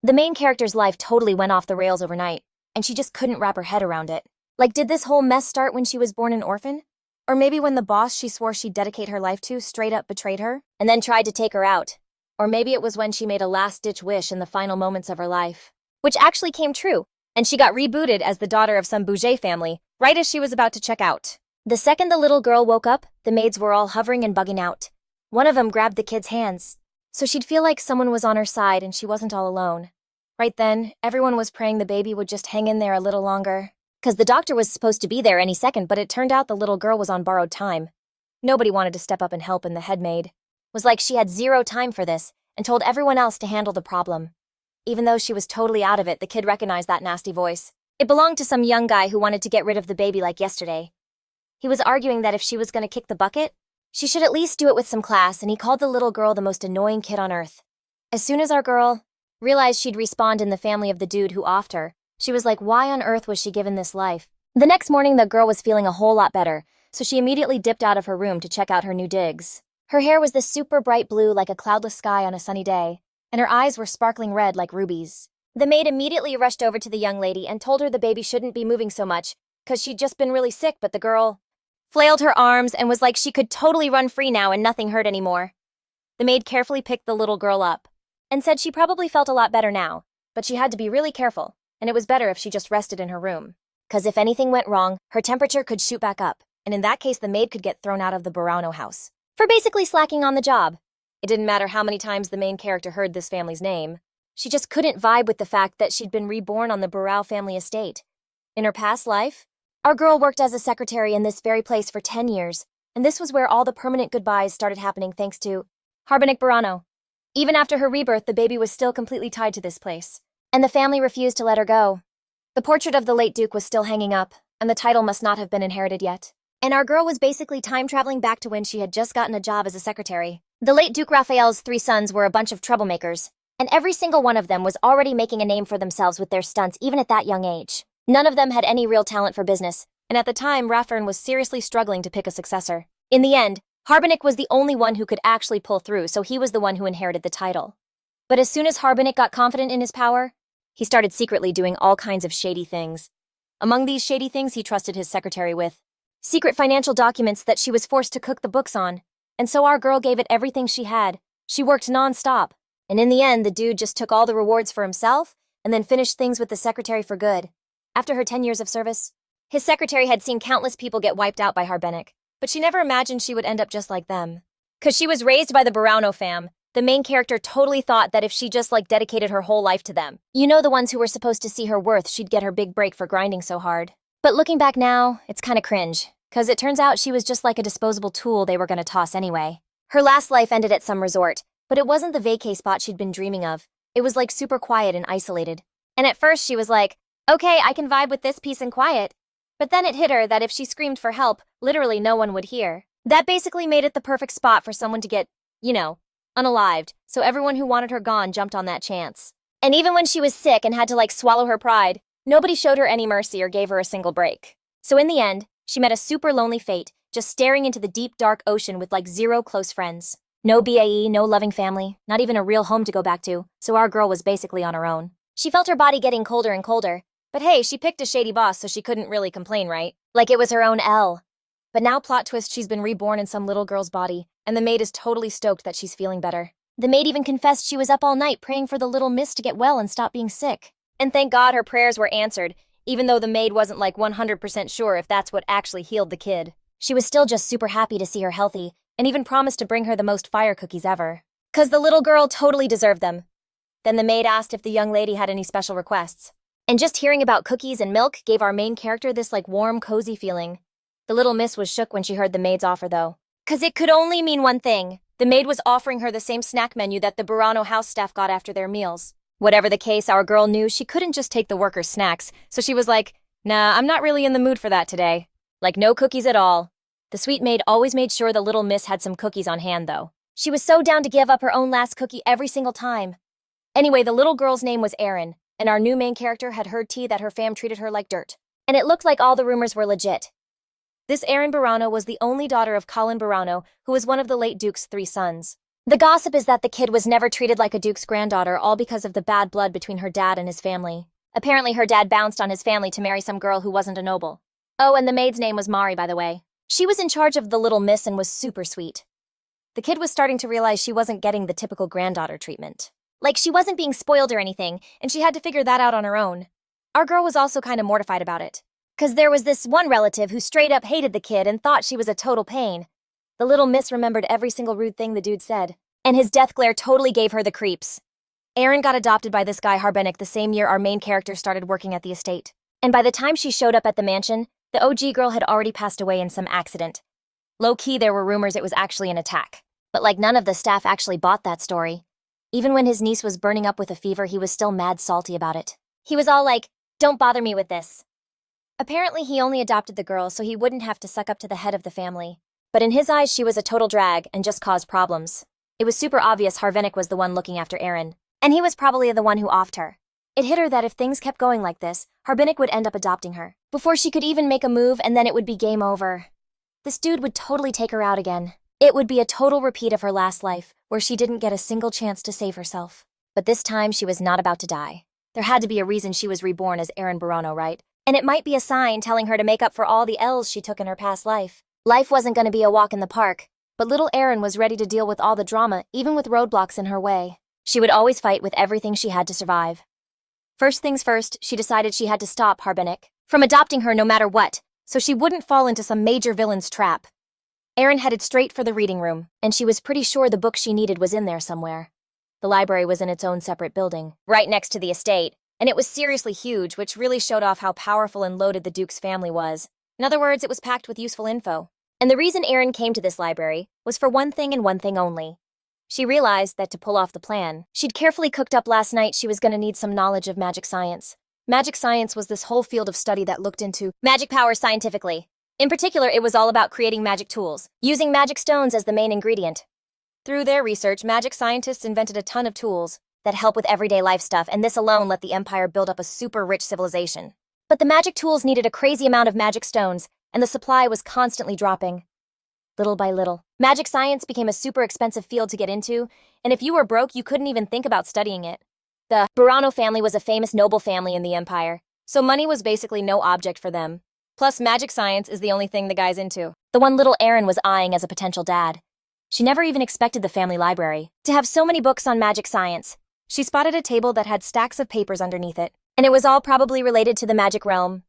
The main character's life totally went off the rails overnight, and she just couldn't wrap her head around it. Like, did this whole mess start when she was born an orphan? Or maybe when the boss she swore she'd dedicate her life to straight up betrayed her, and then tried to take her out? Or maybe it was when she made a last-ditch wish in the final moments of her life, which actually came true, and she got rebooted as the daughter of some bougie family, right as she was about to check out. The second the little girl woke up, the maids were all hovering and bugging out. One of them grabbed the kid's hands, so she'd feel like someone was on her side and she wasn't all alone. Right then, everyone was praying the baby would just hang in there a little longer, because the doctor was supposed to be there any second, but it turned out the little girl was on borrowed time. Nobody wanted to step up and help, and the head maid was like she had zero time for this and told everyone else to handle the problem. Even though she was totally out of it, the kid recognized that nasty voice. It belonged to some young guy who wanted to get rid of the baby like yesterday. He was arguing that if she was going to kick the bucket, she should at least do it with some class, and he called the little girl the most annoying kid on earth. As soon as our girl realized she'd respawned in the family of the dude who offed her, she was like, why on earth was she given this life? The next morning, the girl was feeling a whole lot better, so she immediately dipped out of her room to check out her new digs. Her hair was this super bright blue like a cloudless sky on a sunny day, and her eyes were sparkling red like rubies. The maid immediately rushed over to the young lady and told her the baby shouldn't be moving so much, because she'd just been really sick, but the girl flailed her arms and was like she could totally run free now and nothing hurt anymore. The maid carefully picked the little girl up and said she probably felt a lot better now, but she had to be really careful, and it was better if she just rested in her room, because if anything went wrong, her temperature could shoot back up, and in that case the maid could get thrown out of the Buraño house for basically slacking on the job. It didn't matter how many times the main character heard this family's name. She just couldn't vibe with the fact that she'd been reborn on the Buraño family estate. In her past life, our girl worked as a secretary in this very place for 10 years, and this was where all the permanent goodbyes started happening thanks to Harbenic Buraño. Even after her rebirth, the baby was still completely tied to this place, and the family refused to let her go. The portrait of the late Duke was still hanging up, and the title must not have been inherited yet. And our girl was basically time-traveling back to when she had just gotten a job as a secretary. The late Duke Raphael's 3 sons were a bunch of troublemakers, and every single one of them was already making a name for themselves with their stunts even at that young age. None of them had any real talent for business, and at the time, Raphael was seriously struggling to pick a successor. In the end, Harbenic was the only one who could actually pull through, so he was the one who inherited the title. But as soon as Harbenic got confident in his power, he started secretly doing all kinds of shady things. Among these shady things, he trusted his secretary with secret financial documents that she was forced to cook the books on, and so our girl gave it everything she had. She worked non-stop, and in the end, the dude just took all the rewards for himself and then finished things with the secretary for good. After her 10 years of service, his secretary had seen countless people get wiped out by Harbenic, but she never imagined she would end up just like them. 'Cause she was raised by the Buraño fam, the main character totally thought that if she just dedicated her whole life to them, you know, the ones who were supposed to see her worth, she'd get her big break for grinding so hard. But looking back now, it's kinda cringe, 'cause it turns out she was just like a disposable tool they were gonna toss anyway. Her last life ended at some resort, but it wasn't the vacay spot she'd been dreaming of. It was super quiet and isolated. And at first she was like, okay, I can vibe with this peace and quiet. But then it hit her that if she screamed for help, literally no one would hear. That basically made it the perfect spot for someone to get, unalived, so everyone who wanted her gone jumped on that chance. And even when she was sick and had to swallow her pride, nobody showed her any mercy or gave her a single break. So in the end, she met a super lonely fate, just staring into the deep dark ocean with 0 close friends. No BAE, no loving family, not even a real home to go back to, so our girl was basically on her own. She felt her body getting colder and colder, but hey, she picked a shady boss, so she couldn't really complain, right? Like it was her own L. But now, plot twist, she's been reborn in some little girl's body, and the maid is totally stoked that she's feeling better. The maid even confessed she was up all night praying for the little miss to get well and stop being sick. And thank God her prayers were answered, even though the maid wasn't 100% sure if that's what actually healed the kid. She was still just super happy to see her healthy, and even promised to bring her the most fire cookies ever. 'Cause the little girl totally deserved them. Then the maid asked if the young lady had any special requests. And just hearing about cookies and milk gave our main character this warm, cozy feeling. The little miss was shook when she heard the maid's offer though. 'Cause it could only mean one thing. The maid was offering her the same snack menu that the Buraño house staff got after their meals. Whatever the case, our girl knew she couldn't just take the workers' snacks, so she was like, nah, I'm not really in the mood for that today. No cookies at all. The sweet maid always made sure the little miss had some cookies on hand though. She was so down to give up her own last cookie every single time. Anyway, the little girl's name was Erin, and our new main character had heard that her fam treated her like dirt. And it looked like all the rumors were legit. This Erin Buraño was the only daughter of Colin Buraño, who was one of the late Duke's 3 sons. The gossip is that the kid was never treated like a duke's granddaughter, all because of the bad blood between her dad and his family. Apparently her dad bounced on his family to marry some girl who wasn't a noble. Oh, and the maid's name was Mari, by the way. She was in charge of the little miss and was super sweet. The kid was starting to realize she wasn't getting the typical granddaughter treatment. Like, she wasn't being spoiled or anything, and she had to figure that out on her own. Our girl was also kind of mortified about it. 'Cause there was this one relative who straight up hated the kid and thought she was a total pain. The little miss remembered every single rude thing the dude said, and his death glare totally gave her the creeps. Erin got adopted by this guy Harbenic the same year our main character started working at the estate. And by the time she showed up at the mansion, the OG girl had already passed away in some accident. Low-key, there were rumors it was actually an attack. But like, none of the staff actually bought that story. Even when his niece was burning up with a fever, he was still mad salty about it. He was all like, "Don't bother me with this." Apparently, he only adopted the girl so he wouldn't have to suck up to the head of the family. But in his eyes, she was a total drag and just caused problems. It was super obvious Harbenic was the one looking after Erin, and he was probably the one who offed her. It hit her that if things kept going like this, Harbenic would end up adopting her before she could even make a move, and then it would be game over. This dude would totally take her out again. It would be a total repeat of her last life, where she didn't get a single chance to save herself. But this time, she was not about to die. There had to be a reason she was reborn as Erin Buraño, right? And it might be a sign telling her to make up for all the L's she took in her past life. Life wasn't going to be a walk in the park, but little Erin was ready to deal with all the drama, even with roadblocks in her way. She would always fight with everything she had to survive. First things first, she decided she had to stop Harbenic from adopting her no matter what, so she wouldn't fall into some major villain's trap. Erin headed straight for the reading room, and she was pretty sure the book she needed was in there somewhere. The library was in its own separate building, right next to the estate, and it was seriously huge, which really showed off how powerful and loaded the Duke's family was. In other words, it was packed with useful info. And the reason Erin came to this library was for one thing and one thing only. She realized that to pull off the plan she'd carefully cooked up last night, she was going to need some knowledge of magic science. Magic science was this whole field of study that looked into magic powers scientifically. In particular, it was all about creating magic tools, using magic stones as the main ingredient. Through their research, magic scientists invented a ton of tools that help with everyday life stuff, and this alone let the Empire build up a super rich civilization. But the magic tools needed a crazy amount of magic stones, and the supply was constantly dropping. Little by little, magic science became a super expensive field to get into, and if you were broke, you couldn't even think about studying it. The Buraño family was a famous noble family in the Empire, so money was basically no object for them. Plus, magic science is the only thing the guy's into. The one little Erin was eyeing as a potential dad. She never even expected the family library to have so many books on magic science. She spotted a table that had stacks of papers underneath it, and it was all probably related to the magic realm.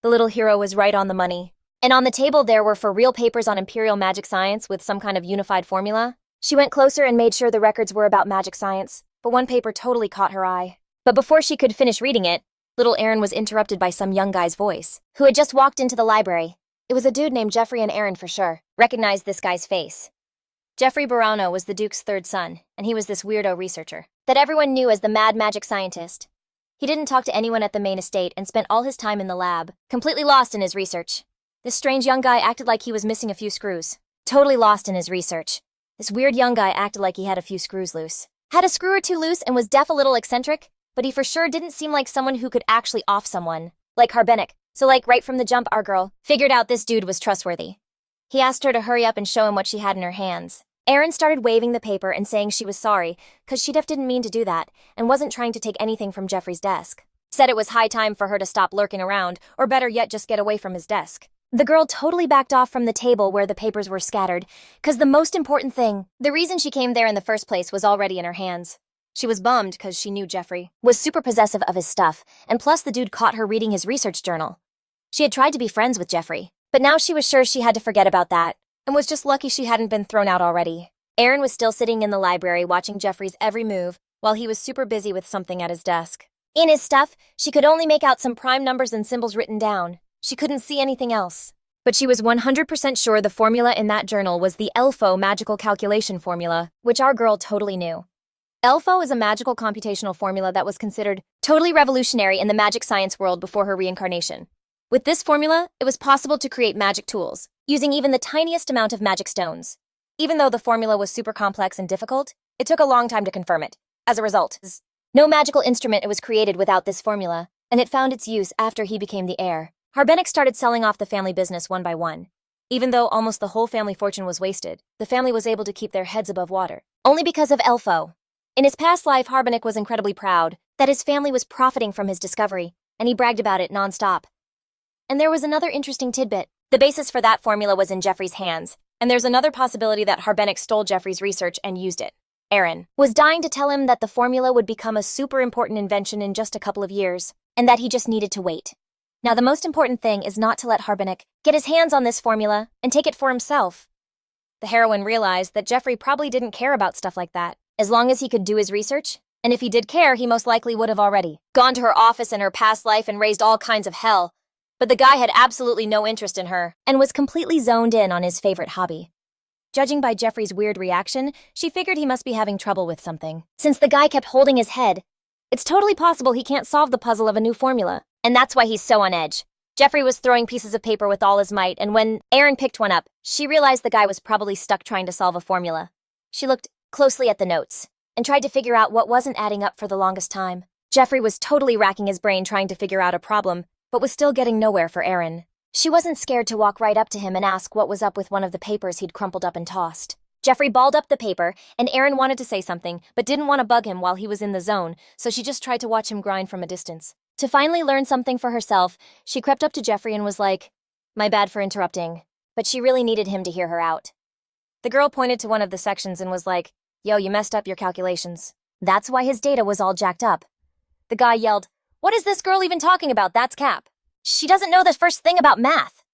The little hero was right on the money. And on the table there were for real papers on imperial magic science with some kind of unified formula. She went closer and made sure the records were about magic science, but one paper totally caught her eye. But before she could finish reading it, little Erin was interrupted by some young guy's voice, who had just walked into the library. It was a dude named Jeffrey, and Erin for sure recognized this guy's face. Jeffrey Buraño was the Duke's third son, and he was this weirdo researcher that everyone knew as the mad magic scientist. He didn't talk to anyone at the main estate and spent all his time in the lab, completely lost in his research. This strange young guy acted like he was missing a few screws, totally lost in his research. This weird young guy acted like he had a few screws loose, had a screw or two loose, and was deaf, a little eccentric, but he for sure didn't seem like someone who could actually off someone, like Harbenic. So like right from the jump, our girl figured out this dude was trustworthy. He asked her to hurry up and show him what she had in her hands. Erin started waving the paper and saying she was sorry, cause she didn't mean to do that, and wasn't trying to take anything from Jeffrey's desk. Said it was high time for her to stop lurking around, or better yet, just get away from his desk. The girl totally backed off from the table where the papers were scattered, cause the most important thing, the reason she came there in the first place, was already in her hands. She was bummed cause she knew Jeffrey was super possessive of his stuff, and plus the dude caught her reading his research journal. She had tried to be friends with Jeffrey, but now she was sure she had to forget about that, and was just lucky she hadn't been thrown out already. Erin was still sitting in the library watching Jeffrey's every move while he was super busy with something at his desk. In his stuff, she could only make out some prime numbers and symbols written down. She couldn't see anything else. But she was 100% sure the formula in that journal was the ELFO magical calculation formula, which our girl totally knew. ELFO is a magical computational formula that was considered totally revolutionary in the magic science world before her reincarnation. With this formula, it was possible to create magic tools, using even the tiniest amount of magic stones. Even though the formula was super complex and difficult, it took a long time to confirm it. As a result, no magical instrument was created without this formula, and it found its use after he became the heir. Harbenic started selling off the family business one by one. Even though almost the whole family fortune was wasted, the family was able to keep their heads above water. only because of Elfo. In his past life, Harbenic was incredibly proud that his family was profiting from his discovery, and he bragged about it nonstop. And there was another interesting tidbit. The basis for that formula was in Jeffrey's hands, and there's another possibility that Harbenic stole Jeffrey's research and used it. Erin was dying to tell him that the formula would become a super important invention in just a couple of years, and that he just needed to wait. Now, the most important thing is not to let Harbenic get his hands on this formula and take it for himself. The heroine realized that Jeffrey probably didn't care about stuff like that, as long as he could do his research, and if he did care, he most likely would have already gone to her office in her past life and raised all kinds of hell. But the guy had absolutely no interest in her and was completely zoned in on his favorite hobby. Judging by Jeffrey's weird reaction, she figured he must be having trouble with something. Since the guy kept holding his head, it's totally possible he can't solve the puzzle of a new formula, and that's why he's so on edge. Jeffrey was throwing pieces of paper with all his might, and when Erin picked one up, she realized the guy was probably stuck trying to solve a formula. She looked closely at the notes and tried to figure out what wasn't adding up for the longest time. Jeffrey was totally racking his brain trying to figure out a problem, but was still getting nowhere for Erin. She wasn't scared to walk right up to him and ask what was up with one of the papers he'd crumpled up and tossed. Jeffrey balled up the paper, and Erin wanted to say something, but didn't want to bug him while he was in the zone, so she just tried to watch him grind from a distance. To finally learn something for herself, she crept up to Jeffrey and was like, "My bad for interrupting," but she really needed him to hear her out. The girl pointed to one of the sections and was like, "Yo, you messed up your calculations." That's why his data was all jacked up. The guy yelled, "What is this girl even talking about? That's Cap. She doesn't know the first thing about math."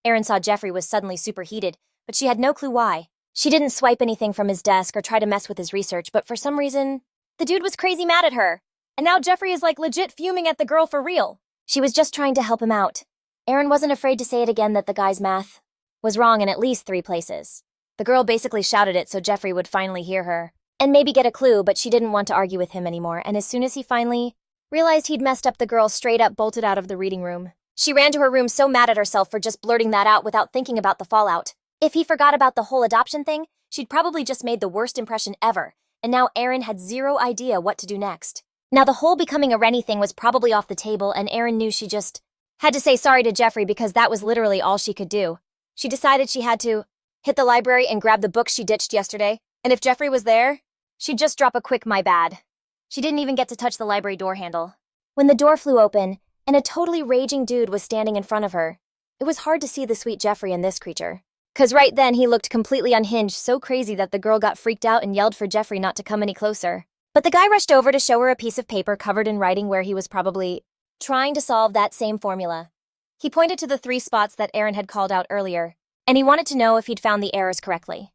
Erin saw Jeffrey was suddenly superheated, but she had no clue why. She didn't swipe anything from his desk or try to mess with his research, but for some reason, the dude was crazy mad at her. And now Jeffrey is like legit fuming at the girl for real. She was just trying to help him out. Erin wasn't afraid to say it again that the guy's math was wrong in at least 3 places. The girl basically shouted it so Jeffrey would finally hear her, and maybe get a clue, but she didn't want to argue with him anymore, and as soon as he finally realized he'd messed up, the girl straight up bolted out of the reading room. She ran to her room so mad at herself for just blurting that out without thinking about the fallout. If he forgot about the whole adoption thing, she'd probably just made the worst impression ever, and now Erin had zero idea what to do next. Now the whole becoming a Rennie thing was probably off the table, and Erin knew she just had to say sorry to Jeffrey because that was literally all she could do. She decided she had to hit the library and grab the books she ditched yesterday, and if Jeffrey was there, she'd just drop a quick "my bad." She didn't even get to touch the library door handle when the door flew open, and a totally raging dude was standing in front of her. It was hard to see the sweet Jeffrey in this creature, 'cause right then he looked completely unhinged, so crazy that the girl got freaked out and yelled for Jeffrey not to come any closer. But the guy rushed over to show her a piece of paper covered in writing where he was probably trying to solve that same formula. He pointed to the 3 spots that Erin had called out earlier, and he wanted to know if he'd found the errors correctly.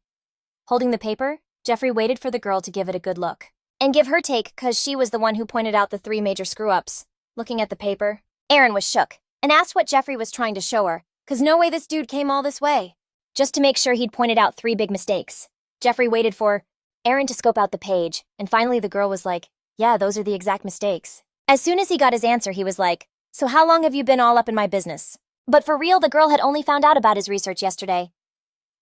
Holding the paper, Jeffrey waited for the girl to give it a good look and give her take, 'cause she was the one who pointed out the 3 major screw-ups. Looking at the paper, Erin was shook and asked what Jeffrey was trying to show her, 'cause no way this dude came all this way just to make sure he'd pointed out 3 big mistakes. Jeffrey waited for Erin to scope out the page, and finally the girl was like, "Yeah, those are the exact mistakes." As soon as he got his answer, he was like, "So how long have you been all up in my business?" But for real, the girl had only found out about his research yesterday.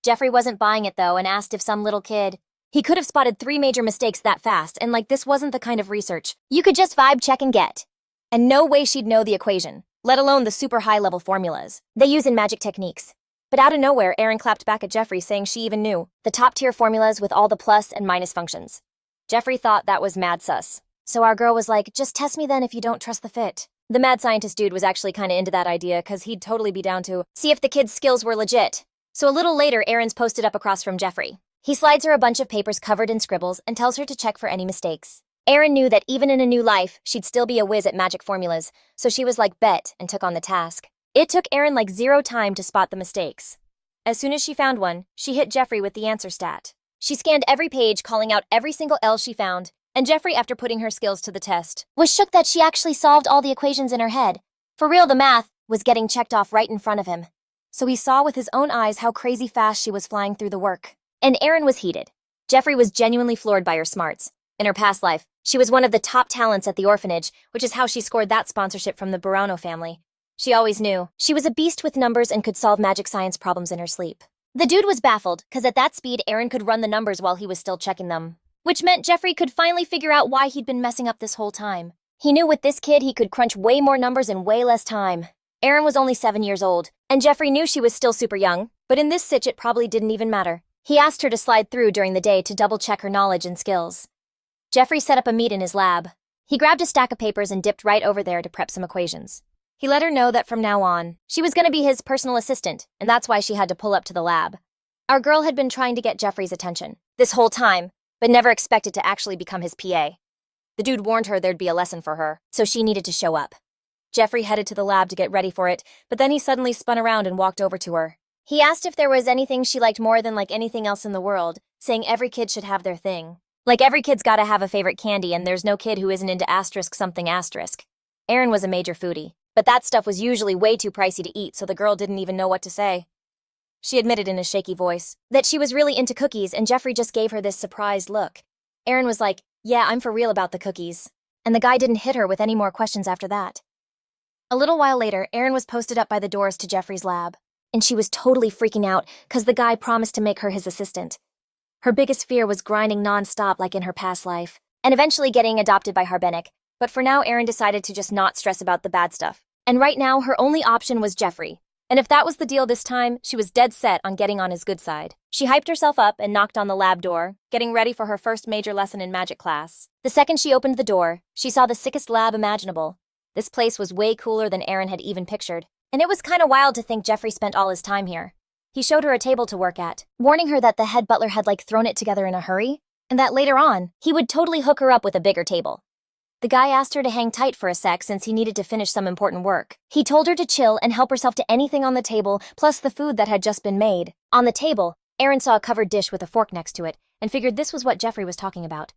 Jeffrey wasn't buying it though, and asked if some little kid he could have spotted 3 major mistakes that fast, and like this wasn't the kind of research you could just vibe check and get. And no way she'd know the equation, let alone the super high-level formulas they use in magic techniques. But out of nowhere, Erin clapped back at Jeffrey, saying she even knew the top-tier formulas with all the plus and minus functions. Jeffrey thought that was mad sus. So our girl was like, "Just test me then if you don't trust the fit." The mad scientist dude was actually kinda into that idea, 'cause he'd totally be down to see if the kid's skills were legit. So a little later, Erin's posted up across from Jeffrey. He slides her a bunch of papers covered in scribbles and tells her to check for any mistakes. Erin knew that even in a new life, she'd still be a whiz at magic formulas, so she was like, bet, and took on the task. It took Erin like 0 time to spot the mistakes. As soon as she found one, she hit Jeffrey with the answer stat. She scanned every page, calling out every single L she found, and Jeffrey, after putting her skills to the test, was shook that she actually solved all the equations in her head. For real, the math was getting checked off right in front of him. So he saw with his own eyes how crazy fast she was flying through the work. And Erin was heated. Jeffrey was genuinely floored by her smarts. In her past life, she was one of the top talents at the orphanage, which is how she scored that sponsorship from the Buraño family. She always knew she was a beast with numbers and could solve magic science problems in her sleep. The dude was baffled, 'cause at that speed, Erin could run the numbers while he was still checking them, which meant Jeffrey could finally figure out why he'd been messing up this whole time. He knew with this kid he could crunch way more numbers in way less time. Erin was only 7 years old, and Jeffrey knew she was still super young, but in this sitch it probably didn't even matter. He asked her to slide through during the day to double-check her knowledge and skills. Jeffrey set up a meet in his lab. He grabbed a stack of papers and dipped right over there to prep some equations. He let her know that from now on, she was going to be his personal assistant, and that's why she had to pull up to the lab. Our girl had been trying to get Jeffrey's attention this whole time, but never expected to actually become his PA. The dude warned her there'd be a lesson for her, so she needed to show up. Jeffrey headed to the lab to get ready for it, but then he suddenly spun around and walked over to her. He asked if there was anything she liked more than anything else in the world, saying every kid should have their thing. Every kid's gotta have a favorite candy, and there's no kid who isn't into asterisk something asterisk. Erin was a major foodie, but that stuff was usually way too pricey to eat, so the girl didn't even know what to say. She admitted in a shaky voice that she was really into cookies, and Jeffrey just gave her this surprised look. Erin was like, "Yeah, I'm for real about the cookies." And the guy didn't hit her with any more questions after that. A little while later, Erin was posted up by the doors to Jeffrey's lab, and she was totally freaking out because the guy promised to make her his assistant. Her biggest fear was grinding non-stop like in her past life, and eventually getting adopted by Harbenic, but for now Erin decided to just not stress about the bad stuff. And right now, her only option was Jeffrey. And if that was the deal this time, she was dead set on getting on his good side. She hyped herself up and knocked on the lab door, getting ready for her first major lesson in magic class. The second she opened the door, she saw the sickest lab imaginable. This place was way cooler than Erin had even pictured, and it was kinda wild to think Jeffrey spent all his time here. He showed her a table to work at, warning her that the head butler had thrown it together in a hurry, and that later on, he would totally hook her up with a bigger table. The guy asked her to hang tight for a sec since he needed to finish some important work. He told her to chill and help herself to anything on the table, plus the food that had just been made. On the table, Erin saw a covered dish with a fork next to it, and figured this was what Jeffrey was talking about.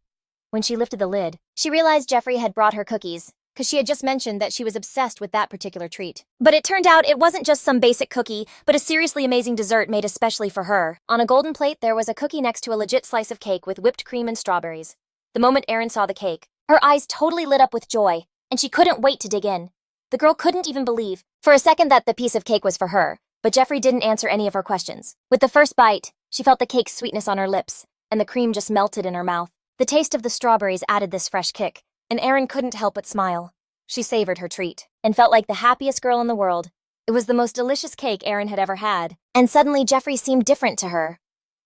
When she lifted the lid, she realized Jeffrey had brought her cookies, because she had just mentioned that she was obsessed with that particular treat. But it turned out it wasn't just some basic cookie, but a seriously amazing dessert made especially for her. On a golden plate, there was a cookie next to a legit slice of cake with whipped cream and strawberries. The moment Erin saw the cake, her eyes totally lit up with joy, and she couldn't wait to dig in. The girl couldn't even believe, for a second, that the piece of cake was for her, but Jeffrey didn't answer any of her questions. With the first bite, she felt the cake's sweetness on her lips, and the cream just melted in her mouth. The taste of the strawberries added this fresh kick, and Erin couldn't help but smile. She savored her treat, and felt like the happiest girl in the world. It was the most delicious cake Erin had ever had, and suddenly Jeffrey seemed different to her.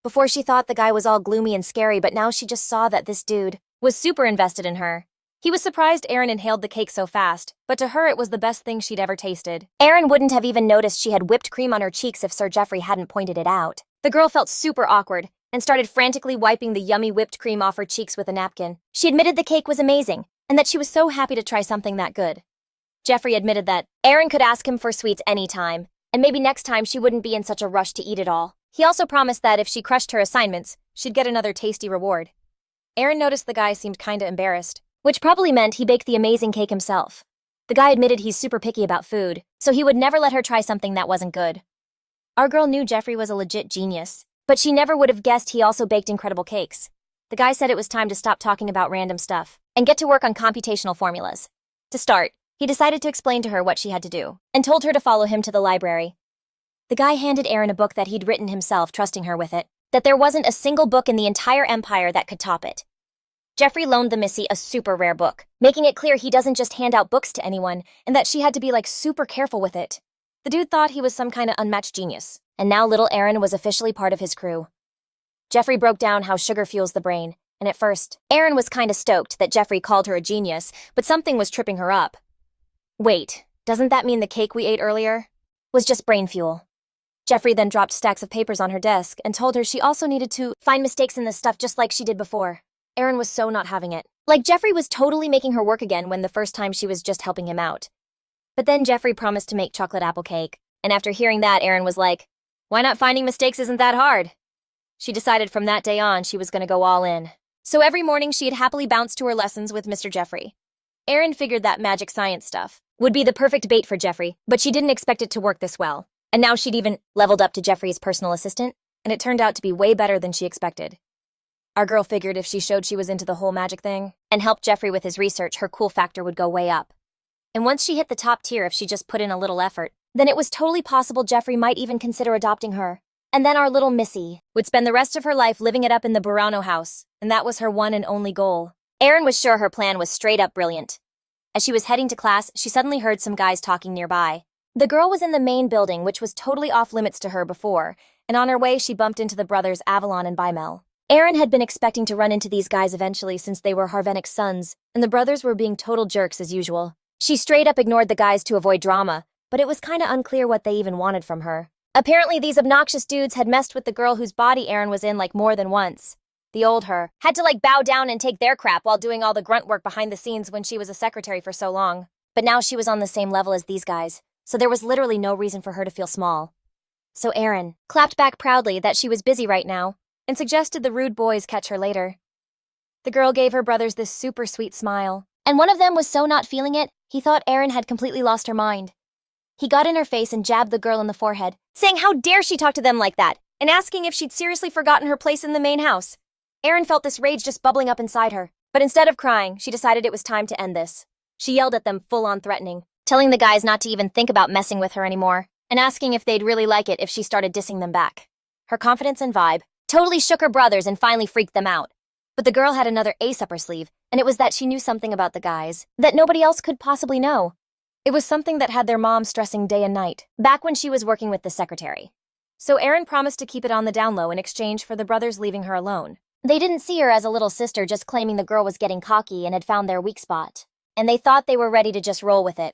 Before she thought the guy was all gloomy and scary, but now she just saw that this dude was super invested in her. He was surprised Erin inhaled the cake so fast, but to her it was the best thing she'd ever tasted. Erin wouldn't have even noticed she had whipped cream on her cheeks if Sir Jeffrey hadn't pointed it out. The girl felt super awkward, and started frantically wiping the yummy whipped cream off her cheeks with a napkin. She admitted the cake was amazing, and that she was so happy to try something that good. Jeffrey admitted that Erin could ask him for sweets anytime, and maybe next time she wouldn't be in such a rush to eat it all. He also promised that if she crushed her assignments, she'd get another tasty reward. Erin noticed the guy seemed kinda embarrassed, which probably meant he baked the amazing cake himself. The guy admitted he's super picky about food, so he would never let her try something that wasn't good. Our girl knew Jeffrey was a legit genius, but she never would have guessed he also baked incredible cakes. The guy said it was time to stop talking about random stuff and get to work on computational formulas. To start, he decided to explain to her what she had to do, and told her to follow him to the library. The guy handed Erin a book that he'd written himself, trusting her with it, that there wasn't a single book in the entire empire that could top it. Jeffrey loaned the Missy a super rare book, making it clear he doesn't just hand out books to anyone, and that she had to be super careful with it. The dude thought he was some kind of unmatched genius, and now little Erin was officially part of his crew. Jeffrey broke down how sugar fuels the brain, and at first, Erin was kinda stoked that Jeffrey called her a genius, but something was tripping her up. Wait, doesn't that mean the cake we ate earlier was just brain fuel? Jeffrey then dropped stacks of papers on her desk and told her she also needed to find mistakes in this stuff just like she did before. Erin was so not having it. Jeffrey was totally making her work again when the first time she was just helping him out. But then Jeffrey promised to make chocolate apple cake, and after hearing that, Erin was like, why not? Finding mistakes isn't that hard. She decided from that day on she was gonna go all in. So every morning she'd happily bounce to her lessons with Mr. Jeffrey. Erin figured that magic science stuff would be the perfect bait for Jeffrey, but she didn't expect it to work this well. And now she'd even leveled up to Jeffrey's personal assistant, and it turned out to be way better than she expected. Our girl figured if she showed she was into the whole magic thing and helped Jeffrey with his research, her cool factor would go way up. And once she hit the top tier, if she just put in a little effort, then it was totally possible Jeffrey might even consider adopting her. And then our little Missy would spend the rest of her life living it up in the Buraño house, and that was her one and only goal. Erin was sure her plan was straight up brilliant. As she was heading to class, she suddenly heard some guys talking nearby. The girl was in the main building, which was totally off limits to her before, and on her way she bumped into the brothers Avalon and Bimel. Erin had been expecting to run into these guys eventually since they were Harbenic sons, and the brothers were being total jerks as usual. She straight up ignored the guys to avoid drama, but it was kinda unclear what they even wanted from her. Apparently these obnoxious dudes had messed with the girl whose body Erin was in like more than once. The old her had to like bow down and take their crap while doing all the grunt work behind the scenes when she was a secretary for so long. But now she was on the same level as these guys, so there was literally no reason for her to feel small. So Erin clapped back proudly that she was busy right now and suggested the rude boys catch her later. The girl gave her brothers this super sweet smile, and one of them was so not feeling it, he thought Erin had completely lost her mind. He got in her face and jabbed the girl in the forehead, saying how dare she talk to them like that, and asking if she'd seriously forgotten her place in the main house. Erin felt this rage just bubbling up inside her, but instead of crying, she decided it was time to end this. She yelled at them full-on threatening, telling the guys not to even think about messing with her anymore, and asking if they'd really like it if she started dissing them back. Her confidence and vibe totally shook her brothers and finally freaked them out. But the girl had another ace up her sleeve, and it was that she knew something about the guys that nobody else could possibly know. It was something that had their mom stressing day and night, back when she was working with the secretary. So Erin promised to keep it on the down low in exchange for the brothers leaving her alone. They didn't see her as a little sister just claiming the girl was getting cocky and had found their weak spot, and they thought they were ready to just roll with it.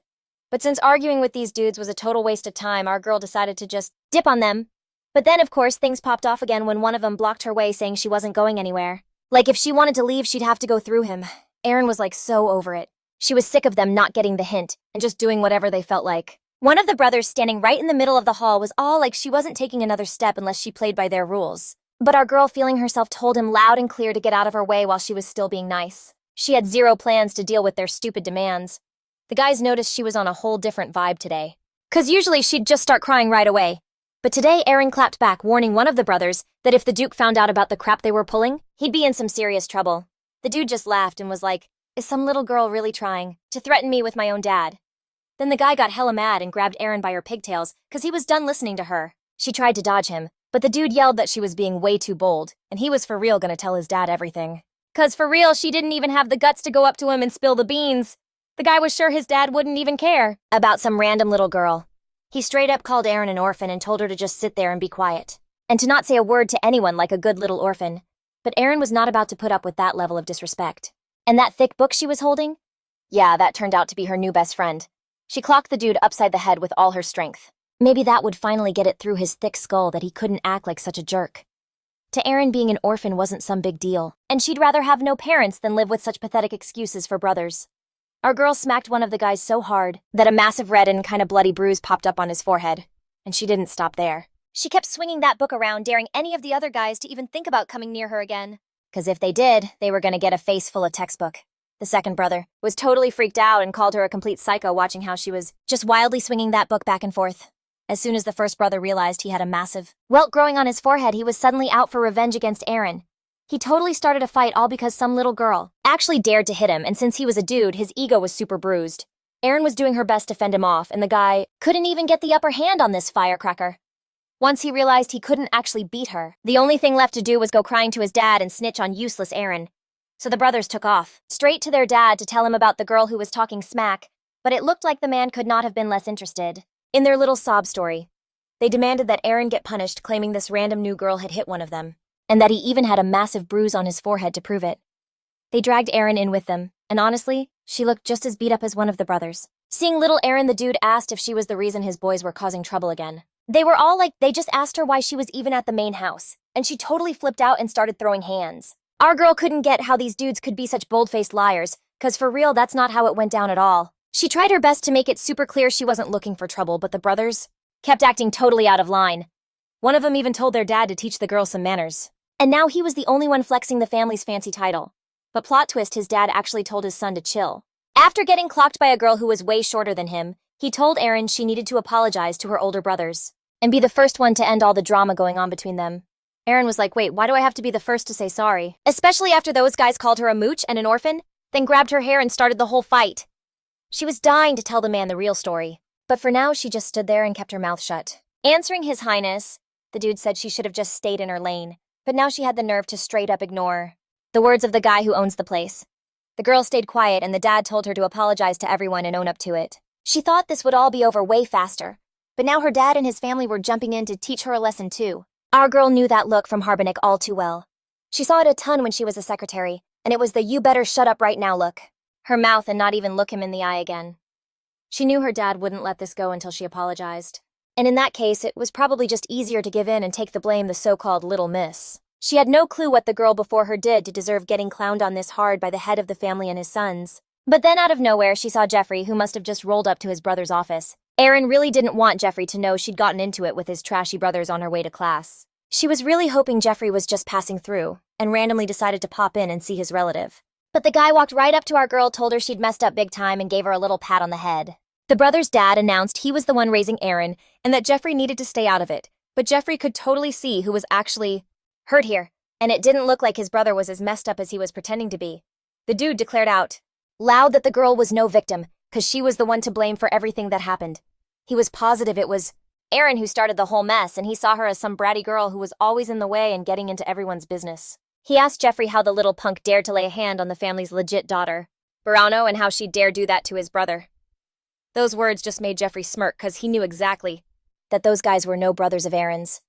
But since arguing with these dudes was a total waste of time, our girl decided to just dip on them. But then, of course, things popped off again when one of them blocked her way saying she wasn't going anywhere. Like if she wanted to leave, she'd have to go through him. Erin was like so over it. She was sick of them not getting the hint and just doing whatever they felt like. One of the brothers standing right in the middle of the hall was all like she wasn't taking another step unless she played by their rules. But our girl, feeling herself, told him loud and clear to get out of her way while she was still being nice. She had zero plans to deal with their stupid demands. The guys noticed she was on a whole different vibe today. 'Cause usually she'd just start crying right away. But today Erin clapped back, warning one of the brothers that if the Duke found out about the crap they were pulling, he'd be in some serious trouble. The dude just laughed and was like, "Is some little girl really trying to threaten me with my own dad?" Then the guy got hella mad and grabbed Erin by her pigtails 'cause he was done listening to her. She tried to dodge him, but the dude yelled that she was being way too bold, and he was for real gonna tell his dad everything. 'Cause for real, she didn't even have the guts to go up to him and spill the beans. The guy was sure his dad wouldn't even care about some random little girl. He straight up called Erin an orphan and told her to just sit there and be quiet, and to not say a word to anyone like a good little orphan. But Erin was not about to put up with that level of disrespect. And that thick book she was holding? Yeah, that turned out to be her new best friend. She clocked the dude upside the head with all her strength. Maybe that would finally get it through his thick skull that he couldn't act like such a jerk. To Erin, being an orphan wasn't some big deal, and she'd rather have no parents than live with such pathetic excuses for brothers. Our girl smacked one of the guys so hard that a massive red and kind of bloody bruise popped up on his forehead. And she didn't stop there. She kept swinging that book around, daring any of the other guys to even think about coming near her again. 'Cause if they did, they were gonna get a face full of textbook. The second brother was totally freaked out and called her a complete psycho, watching how she was just wildly swinging that book back and forth. As soon as the first brother realized he had a massive welt growing on his forehead, he was suddenly out for revenge against Erin. He totally started a fight all because some little girl actually dared to hit him, and since he was a dude, his ego was super bruised. Erin was doing her best to fend him off, and the guy couldn't even get the upper hand on this firecracker. Once he realized he couldn't actually beat her, the only thing left to do was go crying to his dad and snitch on useless Erin. So the brothers took off, straight to their dad to tell him about the girl who was talking smack, but it looked like the man could not have been less interested in their little sob story. They demanded that Erin get punished, claiming this random new girl had hit one of them, and that he even had a massive bruise on his forehead to prove it. They dragged Erin in with them, and honestly, she looked just as beat up as one of the brothers. Seeing little Erin, the dude asked if she was the reason his boys were causing trouble again. They were all like, they just asked her why she was even at the main house, and she totally flipped out and started throwing hands. Our girl couldn't get how these dudes could be such bold-faced liars, 'cause for real, that's not how it went down at all. She tried her best to make it super clear she wasn't looking for trouble, but the brothers kept acting totally out of line. One of them even told their dad to teach the girl some manners. And now he was the only one flexing the family's fancy title. But plot twist, his dad actually told his son to chill. After getting clocked by a girl who was way shorter than him, he told Erin she needed to apologize to her older brothers and be the first one to end all the drama going on between them. Erin was like, wait, why do I have to be the first to say sorry? Especially after those guys called her a mooch and an orphan, then grabbed her hair and started the whole fight. She was dying to tell the man the real story, but for now she just stood there and kept her mouth shut. Answering his highness, the dude said she should have just stayed in her lane, but now she had the nerve to straight up ignore the words of the guy who owns the place. The girl stayed quiet, and the dad told her to apologize to everyone and own up to it. She thought this would all be over way faster, but now her dad and his family were jumping in to teach her a lesson too. Our girl knew that look from Harbenic all too well. She saw it a ton when she was a secretary, and it was the "you better shut up right now" look. Her mouth and not even look him in the eye again. She knew her dad wouldn't let this go until she apologized. And in that case, it was probably just easier to give in and take the blame the so-called little miss. She had no clue what the girl before her did to deserve getting clowned on this hard by the head of the family and his sons. But then out of nowhere, she saw Jeffrey, who must have just rolled up to his brother's office. Erin really didn't want Jeffrey to know she'd gotten into it with his trashy brothers on her way to class. She was really hoping Jeffrey was just passing through, and randomly decided to pop in and see his relative. But the guy walked right up to our girl, told her she'd messed up big time, and gave her a little pat on the head. The brother's dad announced he was the one raising Erin, and that Jeffrey needed to stay out of it. But Jeffrey could totally see who was actually hurt here, and it didn't look like his brother was as messed up as he was pretending to be. The dude declared out loud that the girl was no victim, cause she was the one to blame for everything that happened. He was positive it was Erin who started the whole mess, and he saw her as some bratty girl who was always in the way and getting into everyone's business. He asked Jeffrey how the little punk dared to lay a hand on the family's legit daughter, Buraño, and how she'd dare do that to his brother. Those words just made Jeffrey smirk, cause he knew exactly that those guys were no brothers of Erin's.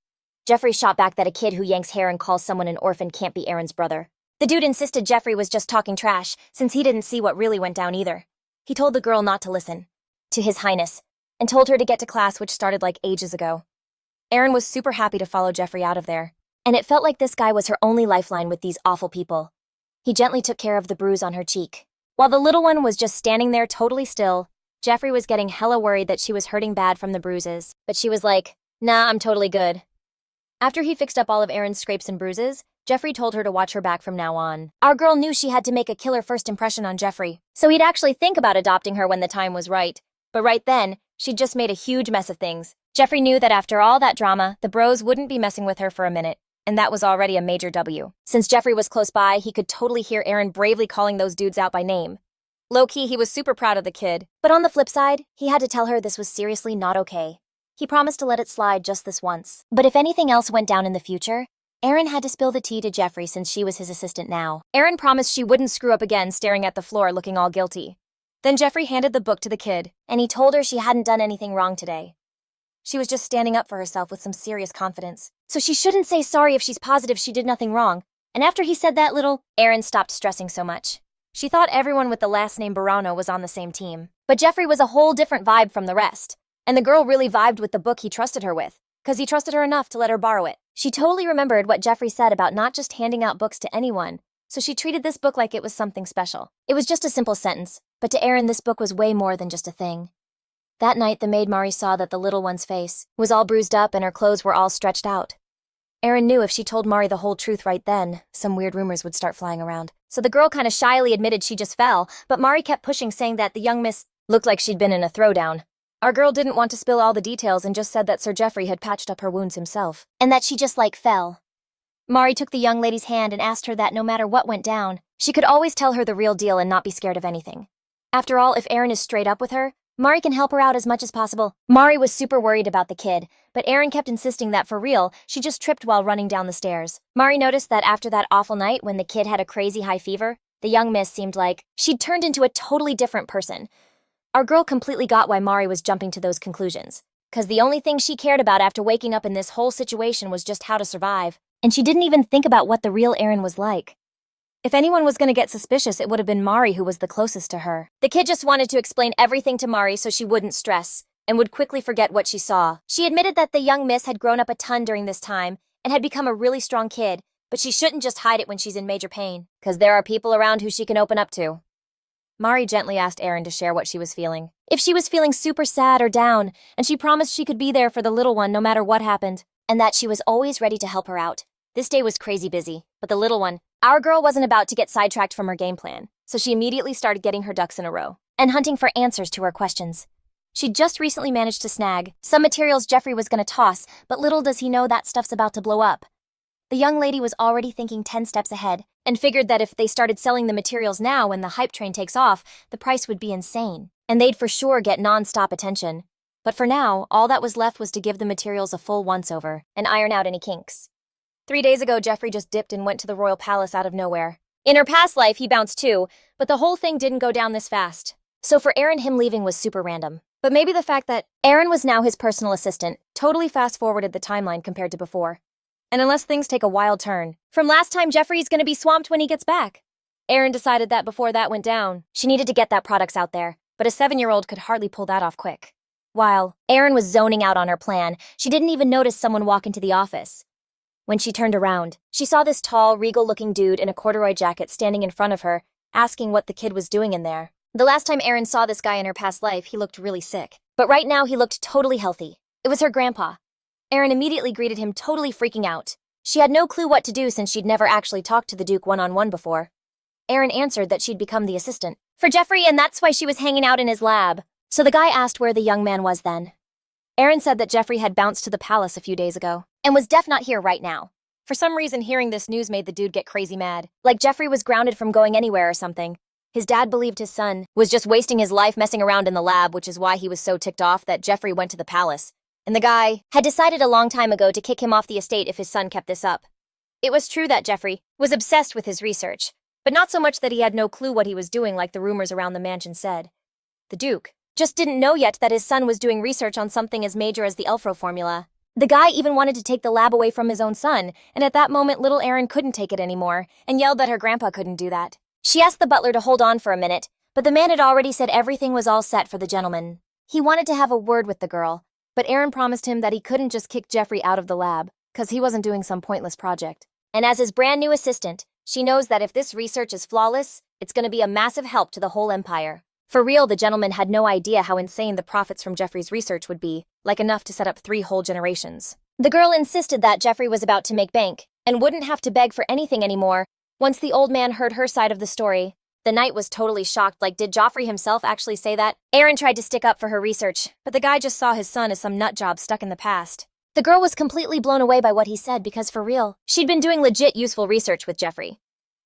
Jeffrey shot back that a kid who yanks hair and calls someone an orphan can't be Erin's brother. The dude insisted Jeffrey was just talking trash, since he didn't see what really went down either. He told the girl not to listen to His Highness, and told her to get to class, which started like ages ago. Erin was super happy to follow Jeffrey out of there, and it felt like this guy was her only lifeline with these awful people. He gently took care of the bruise on her cheek. While the little one was just standing there totally still, Jeffrey was getting hella worried that she was hurting bad from the bruises, but she was like, "Nah, I'm totally good." After he fixed up all of Erin's scrapes and bruises, Jeffrey told her to watch her back from now on. Our girl knew she had to make a killer first impression on Jeffrey, so he'd actually think about adopting her when the time was right. But right then, she'd just made a huge mess of things. Jeffrey knew that after all that drama, the bros wouldn't be messing with her for a minute, and that was already a major W. Since Jeffrey was close by, he could totally hear Erin bravely calling those dudes out by name. Low-key, he was super proud of the kid. But on the flip side, he had to tell her this was seriously not okay. He promised to let it slide just this once. But if anything else went down in the future, Erin had to spill the tea to Jeffrey since she was his assistant now. Erin promised she wouldn't screw up again, staring at the floor looking all guilty. Then Jeffrey handed the book to the kid, and he told her she hadn't done anything wrong today. She was just standing up for herself with some serious confidence. So she shouldn't say sorry if she's positive she did nothing wrong. And after he said that Erin stopped stressing so much. She thought everyone with the last name Buraño was on the same team. But Jeffrey was a whole different vibe from the rest. And the girl really vibed with the book he trusted her with, cause he trusted her enough to let her borrow it. She totally remembered what Jeffrey said about not just handing out books to anyone, so she treated this book like it was something special. It was just a simple sentence, but to Erin this book was way more than just a thing. That night, the maid Mari saw that the little one's face was all bruised up and her clothes were all stretched out. Erin knew if she told Mari the whole truth right then, some weird rumors would start flying around. So the girl kinda shyly admitted she just fell, but Mari kept pushing, saying that the young miss looked like she'd been in a throwdown. Our girl didn't want to spill all the details and just said that Sir Jeffrey had patched up her wounds himself, and that she just fell. Mari took the young lady's hand and asked her that no matter what went down, she could always tell her the real deal and not be scared of anything. After all, if Erin is straight up with her, Mari can help her out as much as possible. Mari was super worried about the kid, but Erin kept insisting that for real, she just tripped while running down the stairs. Mari noticed that after that awful night when the kid had a crazy high fever, the young miss seemed like she'd turned into a totally different person. Our girl completely got why Mari was jumping to those conclusions, cause the only thing she cared about after waking up in this whole situation was just how to survive, and she didn't even think about what the real Erin was like. If anyone was gonna get suspicious, it would have been Mari, who was the closest to her. The kid just wanted to explain everything to Mari so she wouldn't stress, and would quickly forget what she saw. She admitted that the young miss had grown up a ton during this time, and had become a really strong kid, but she shouldn't just hide it when she's in major pain, cause there are people around who she can open up to. Mari gently asked Erin to share what she was feeling. If she was feeling super sad or down, and she promised she could be there for the little one no matter what happened, and that she was always ready to help her out. This day was crazy busy, but the little one, our girl, wasn't about to get sidetracked from her game plan, so she immediately started getting her ducks in a row, and hunting for answers to her questions. She'd just recently managed to snag some materials Jeffrey was gonna toss, but little does he know that stuff's about to blow up. The young lady was already thinking 10 steps ahead, and figured that if they started selling the materials now when the hype train takes off, the price would be insane, and they'd for sure get non-stop attention. But for now, all that was left was to give the materials a full once-over, and iron out any kinks. 3 days ago, Jeffrey just dipped and went to the royal palace out of nowhere. In her past life, he bounced too, but the whole thing didn't go down this fast. So for Erin, him leaving was super random. But maybe the fact that Erin was now his personal assistant totally fast-forwarded the timeline compared to before. And unless things take a wild turn, from last time Jeffrey's gonna be swamped when he gets back. Erin decided that before that went down, she needed to get that products out there, but a 7-year-old could hardly pull that off quick. While Erin was zoning out on her plan, she didn't even notice someone walk into the office. When she turned around, she saw this tall, regal-looking dude in a corduroy jacket standing in front of her, asking what the kid was doing in there. The last time Erin saw this guy in her past life, he looked really sick. But right now, he looked totally healthy. It was her grandpa. Erin immediately greeted him, totally freaking out. She had no clue what to do since she'd never actually talked to the Duke one-on-one before. Erin answered that she'd become the assistant for Jeffrey, and that's why she was hanging out in his lab. So the guy asked where the young man was then. Erin said that Jeffrey had bounced to the palace a few days ago and was not here right now. For some reason, hearing this news made the dude get crazy mad. Like Jeffrey was grounded from going anywhere or something. His dad believed his son was just wasting his life messing around in the lab, which is why he was so ticked off that Jeffrey went to the palace. And the guy had decided a long time ago to kick him off the estate if his son kept this up. It was true that Jeffrey was obsessed with his research, but not so much that he had no clue what he was doing like the rumors around the mansion said. The Duke just didn't know yet that his son was doing research on something as major as the Elfro formula. The guy even wanted to take the lab away from his own son, and at that moment little Erin couldn't take it anymore and yelled that her grandpa couldn't do that. She asked the butler to hold on for a minute, but the man had already said everything was all set for the gentleman. He wanted to have a word with the girl, but Erin promised him that he couldn't just kick Jeffrey out of the lab, because he wasn't doing some pointless project. And as his brand new assistant, she knows that if this research is flawless, it's going to be a massive help to the whole empire. For real, the gentleman had no idea how insane the profits from Jeffrey's research would be, like enough to set up 3 whole generations. The girl insisted that Jeffrey was about to make bank, and wouldn't have to beg for anything anymore. Once the old man heard her side of the story, the knight was totally shocked, like did Joffrey himself actually say that? Erin tried to stick up for her research, but the guy just saw his son as some nutjob stuck in the past. The girl was completely blown away by what he said because for real, she'd been doing legit useful research with Jeffrey.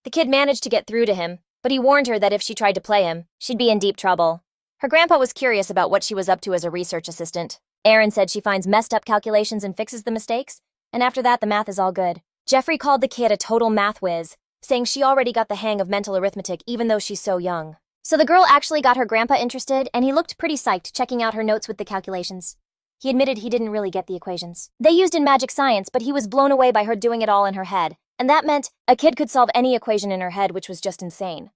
The kid managed to get through to him, but he warned her that if she tried to play him, she'd be in deep trouble. Her grandpa was curious about what she was up to as a research assistant. Erin said she finds messed up calculations and fixes the mistakes, and after that the math is all good. Jeffrey called the kid a total math whiz, saying she already got the hang of mental arithmetic even though she's so young. So the girl actually got her grandpa interested, and he looked pretty psyched checking out her notes with the calculations. He admitted he didn't really get the equations they used in magic science, but he was blown away by her doing it all in her head, and that meant a kid could solve any equation in her head, which was just insane.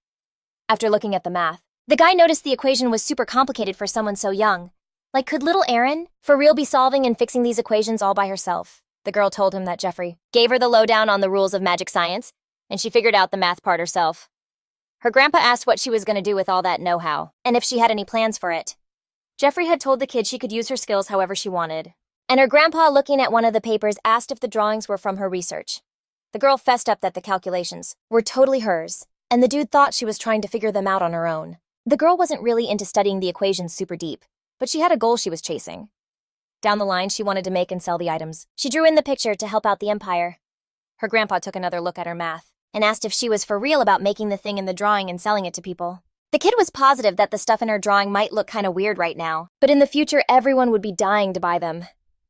After looking at the math, the guy noticed the equation was super complicated for someone so young. Like, could little Erin for real be solving and fixing these equations all by herself? The girl told him that Jeffrey gave her the lowdown on the rules of magic science, and she figured out the math part herself. Her grandpa asked what she was going to do with all that know-how, and if she had any plans for it. Jeffrey had told the kid she could use her skills however she wanted. And her grandpa, looking at one of the papers, asked if the drawings were from her research. The girl fessed up that the calculations were totally hers, and the dude thought she was trying to figure them out on her own. The girl wasn't really into studying the equations super deep, but she had a goal she was chasing. Down the line, she wanted to make and sell the items she drew in the picture to help out the empire. Her grandpa took another look at her math and asked if she was for real about making the thing in the drawing and selling it to people. The kid was positive that the stuff in her drawing might look kind of weird right now, but in the future everyone would be dying to buy them.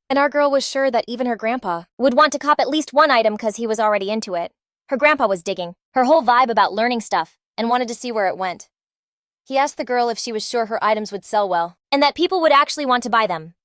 And our girl was sure that even her grandpa would want to cop at least one item because he was already into it. Her grandpa was digging her whole vibe about learning stuff and wanted to see where it went. He asked the girl if she was sure her items would sell well and that people would actually want to buy them.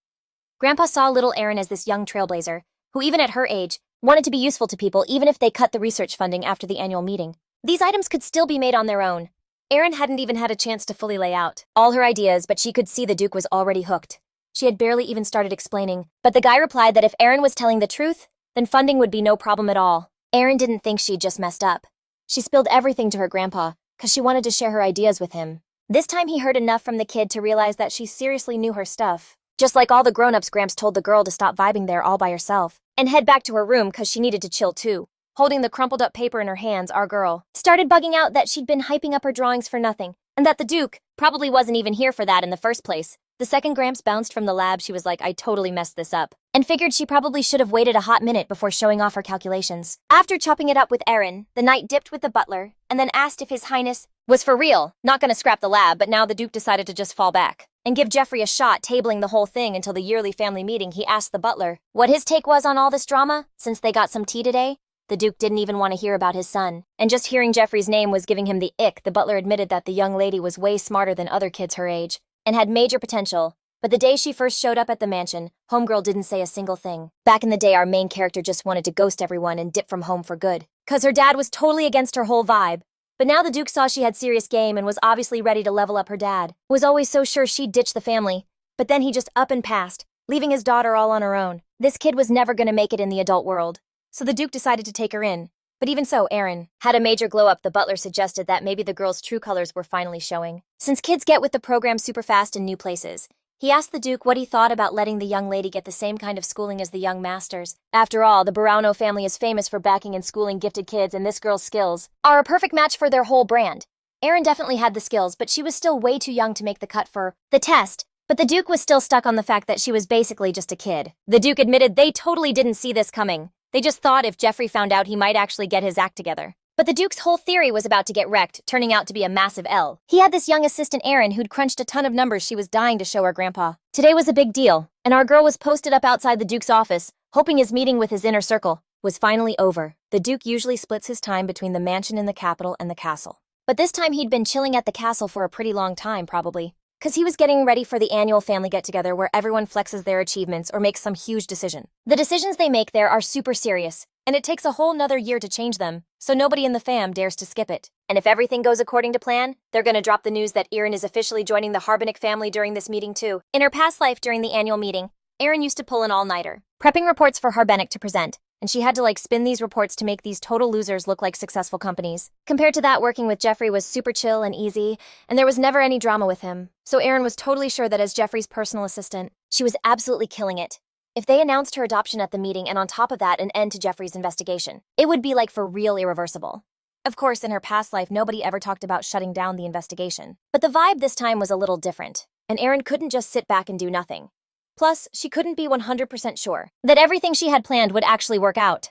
Grandpa saw little Erin as this young trailblazer who, even at her age, wanted to be useful to people even if they cut the research funding after the annual meeting. These items could still be made on their own. Erin hadn't even had a chance to fully lay out all her ideas, but she could see the Duke was already hooked. She had barely even started explaining, but the guy replied that if Erin was telling the truth, then funding would be no problem at all. Erin didn't think she'd just messed up. She spilled everything to her grandpa, because she wanted to share her ideas with him. This time he heard enough from the kid to realize that she seriously knew her stuff. Just like all the grown-ups, Gramps told the girl to stop vibing there all by herself and head back to her room because she needed to chill too. Holding the crumpled up paper in her hands, our girl started bugging out that she'd been hyping up her drawings for nothing, and that the Duke probably wasn't even here for that in the first place. The second Gramps bounced from the lab, she was like, I totally messed this up, and figured she probably should have waited a hot minute before showing off her calculations. After chopping it up with Erin, the knight dipped with the butler, and then asked if His Highness was for real, not gonna scrap the lab, but now the Duke decided to just fall back and give Jeffrey a shot, tabling the whole thing until the yearly family meeting. He asked the butler what his take was on all this drama, since they got some tea today. The Duke didn't even want to hear about his son, and just hearing Jeffrey's name was giving him the ick. The butler admitted that the young lady was way smarter than other kids her age, and had major potential, But the day she first showed up at the mansion, homegirl didn't say a single thing. Back in the day, our main character just wanted to ghost everyone and dip from home for good. 'Cause her dad was totally against her whole vibe. But now the Duke saw she had serious game and was obviously ready to level up her dad. Was always so sure she'd ditch the family. But then he just up and passed, leaving his daughter all on her own. This kid was never gonna make it in the adult world. So the Duke decided to take her in. But even so, Erin had a major glow-up. The butler suggested that maybe the girl's true colors were finally showing. Since kids get with the program super fast in new places, he asked the Duke what he thought about letting the young lady get the same kind of schooling as the young masters. After all, the Buraño family is famous for backing and schooling gifted kids, and this girl's skills are a perfect match for their whole brand. Erin definitely had the skills, but she was still way too young to make the cut for the test. But the Duke was still stuck on the fact that she was basically just a kid. The Duke admitted they totally didn't see this coming. They just thought if Jeffrey found out, he might actually get his act together. But the Duke's whole theory was about to get wrecked, turning out to be a massive L. He had this young assistant Erin who'd crunched a ton of numbers she was dying to show her grandpa. Today was a big deal, and our girl was posted up outside the Duke's office, hoping his meeting with his inner circle was finally over. The Duke usually splits his time between the mansion in the capital and the castle. But this time he'd been chilling at the castle for a pretty long time, probably, because he was getting ready for the annual family get-together where everyone flexes their achievements or makes some huge decision. The decisions they make there are super serious, and it takes a whole nother year to change them, so nobody in the fam dares to skip it. And if everything goes according to plan, they're gonna drop the news that Erin is officially joining the Harbenic family during this meeting too. In her past life during the annual meeting, Erin used to pull an all-nighter, prepping reports for Harbenic to present, and she had to spin these reports to make these total losers look like successful companies. Compared to that, working with Jeffrey was super chill and easy, and there was never any drama with him. So Erin was totally sure that as Jeffrey's personal assistant, she was absolutely killing it. If they announced her adoption at the meeting and on top of that an end to Jeffrey's investigation, it would be for real irreversible. Of course, in her past life, nobody ever talked about shutting down the investigation. But the vibe this time was a little different, and Erin couldn't just sit back and do nothing. Plus, she couldn't be 100% sure that everything she had planned would actually work out.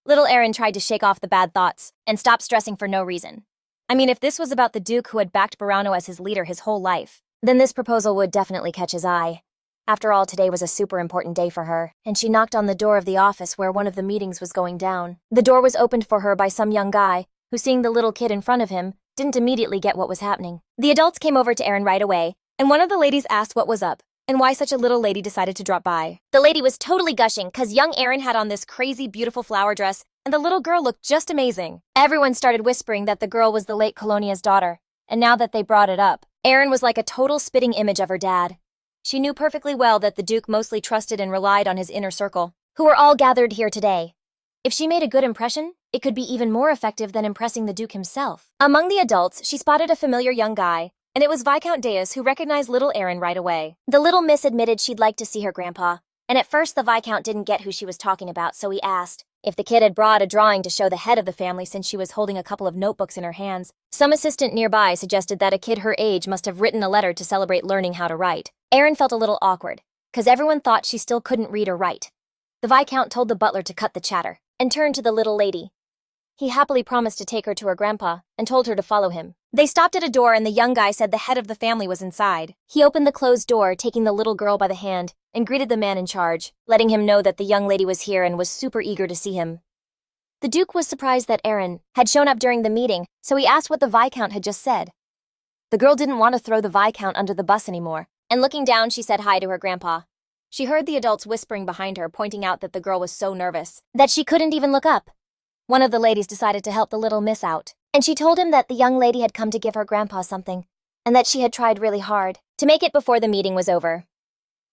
Little Erin tried to shake off the bad thoughts and stop stressing for no reason. I mean, if this was about the Duke who had backed Buraño as his leader his whole life, then this proposal would definitely catch his eye. After all, today was a super important day for her, and she knocked on the door of the office where one of the meetings was going down. The door was opened for her by some young guy, who, seeing the little kid in front of him, didn't immediately get what was happening. The adults came over to Erin right away, and one of the ladies asked what was up, and why such a little lady decided to drop by. The lady was totally gushing, 'cause young Erin had on this crazy beautiful flower dress, and the little girl looked just amazing. Everyone started whispering that the girl was the late Colonia's daughter, and now that they brought it up, Erin was like a total spitting image of her dad. She knew perfectly well that the Duke mostly trusted and relied on his inner circle, who were all gathered here today. If she made a good impression, it could be even more effective than impressing the Duke himself. Among the adults, she spotted a familiar young guy, and it was Viscount Deus who recognized little Erin right away. The little miss admitted she'd like to see her grandpa, and at first the Viscount didn't get who she was talking about, so he asked if the kid had brought a drawing to show the head of the family since she was holding a couple of notebooks in her hands. Some assistant nearby suggested that a kid her age must have written a letter to celebrate learning how to write. Erin felt a little awkward, 'cause everyone thought she still couldn't read or write. The Viscount told the butler to cut the chatter and turned to the little lady. He happily promised to take her to her grandpa and told her to follow him. They stopped at a door and the young guy said the head of the family was inside. He opened the closed door, taking the little girl by the hand, and greeted the man in charge, letting him know that the young lady was here and was super eager to see him. The Duke was surprised that Erin had shown up during the meeting, so he asked what the Viscount had just said. The girl didn't want to throw the Viscount under the bus anymore, and looking down, she said hi to her grandpa. She heard the adults whispering behind her, pointing out that the girl was so nervous that she couldn't even look up. One of the ladies decided to help the little miss out, and she told him that the young lady had come to give her grandpa something, and that she had tried really hard to make it before the meeting was over.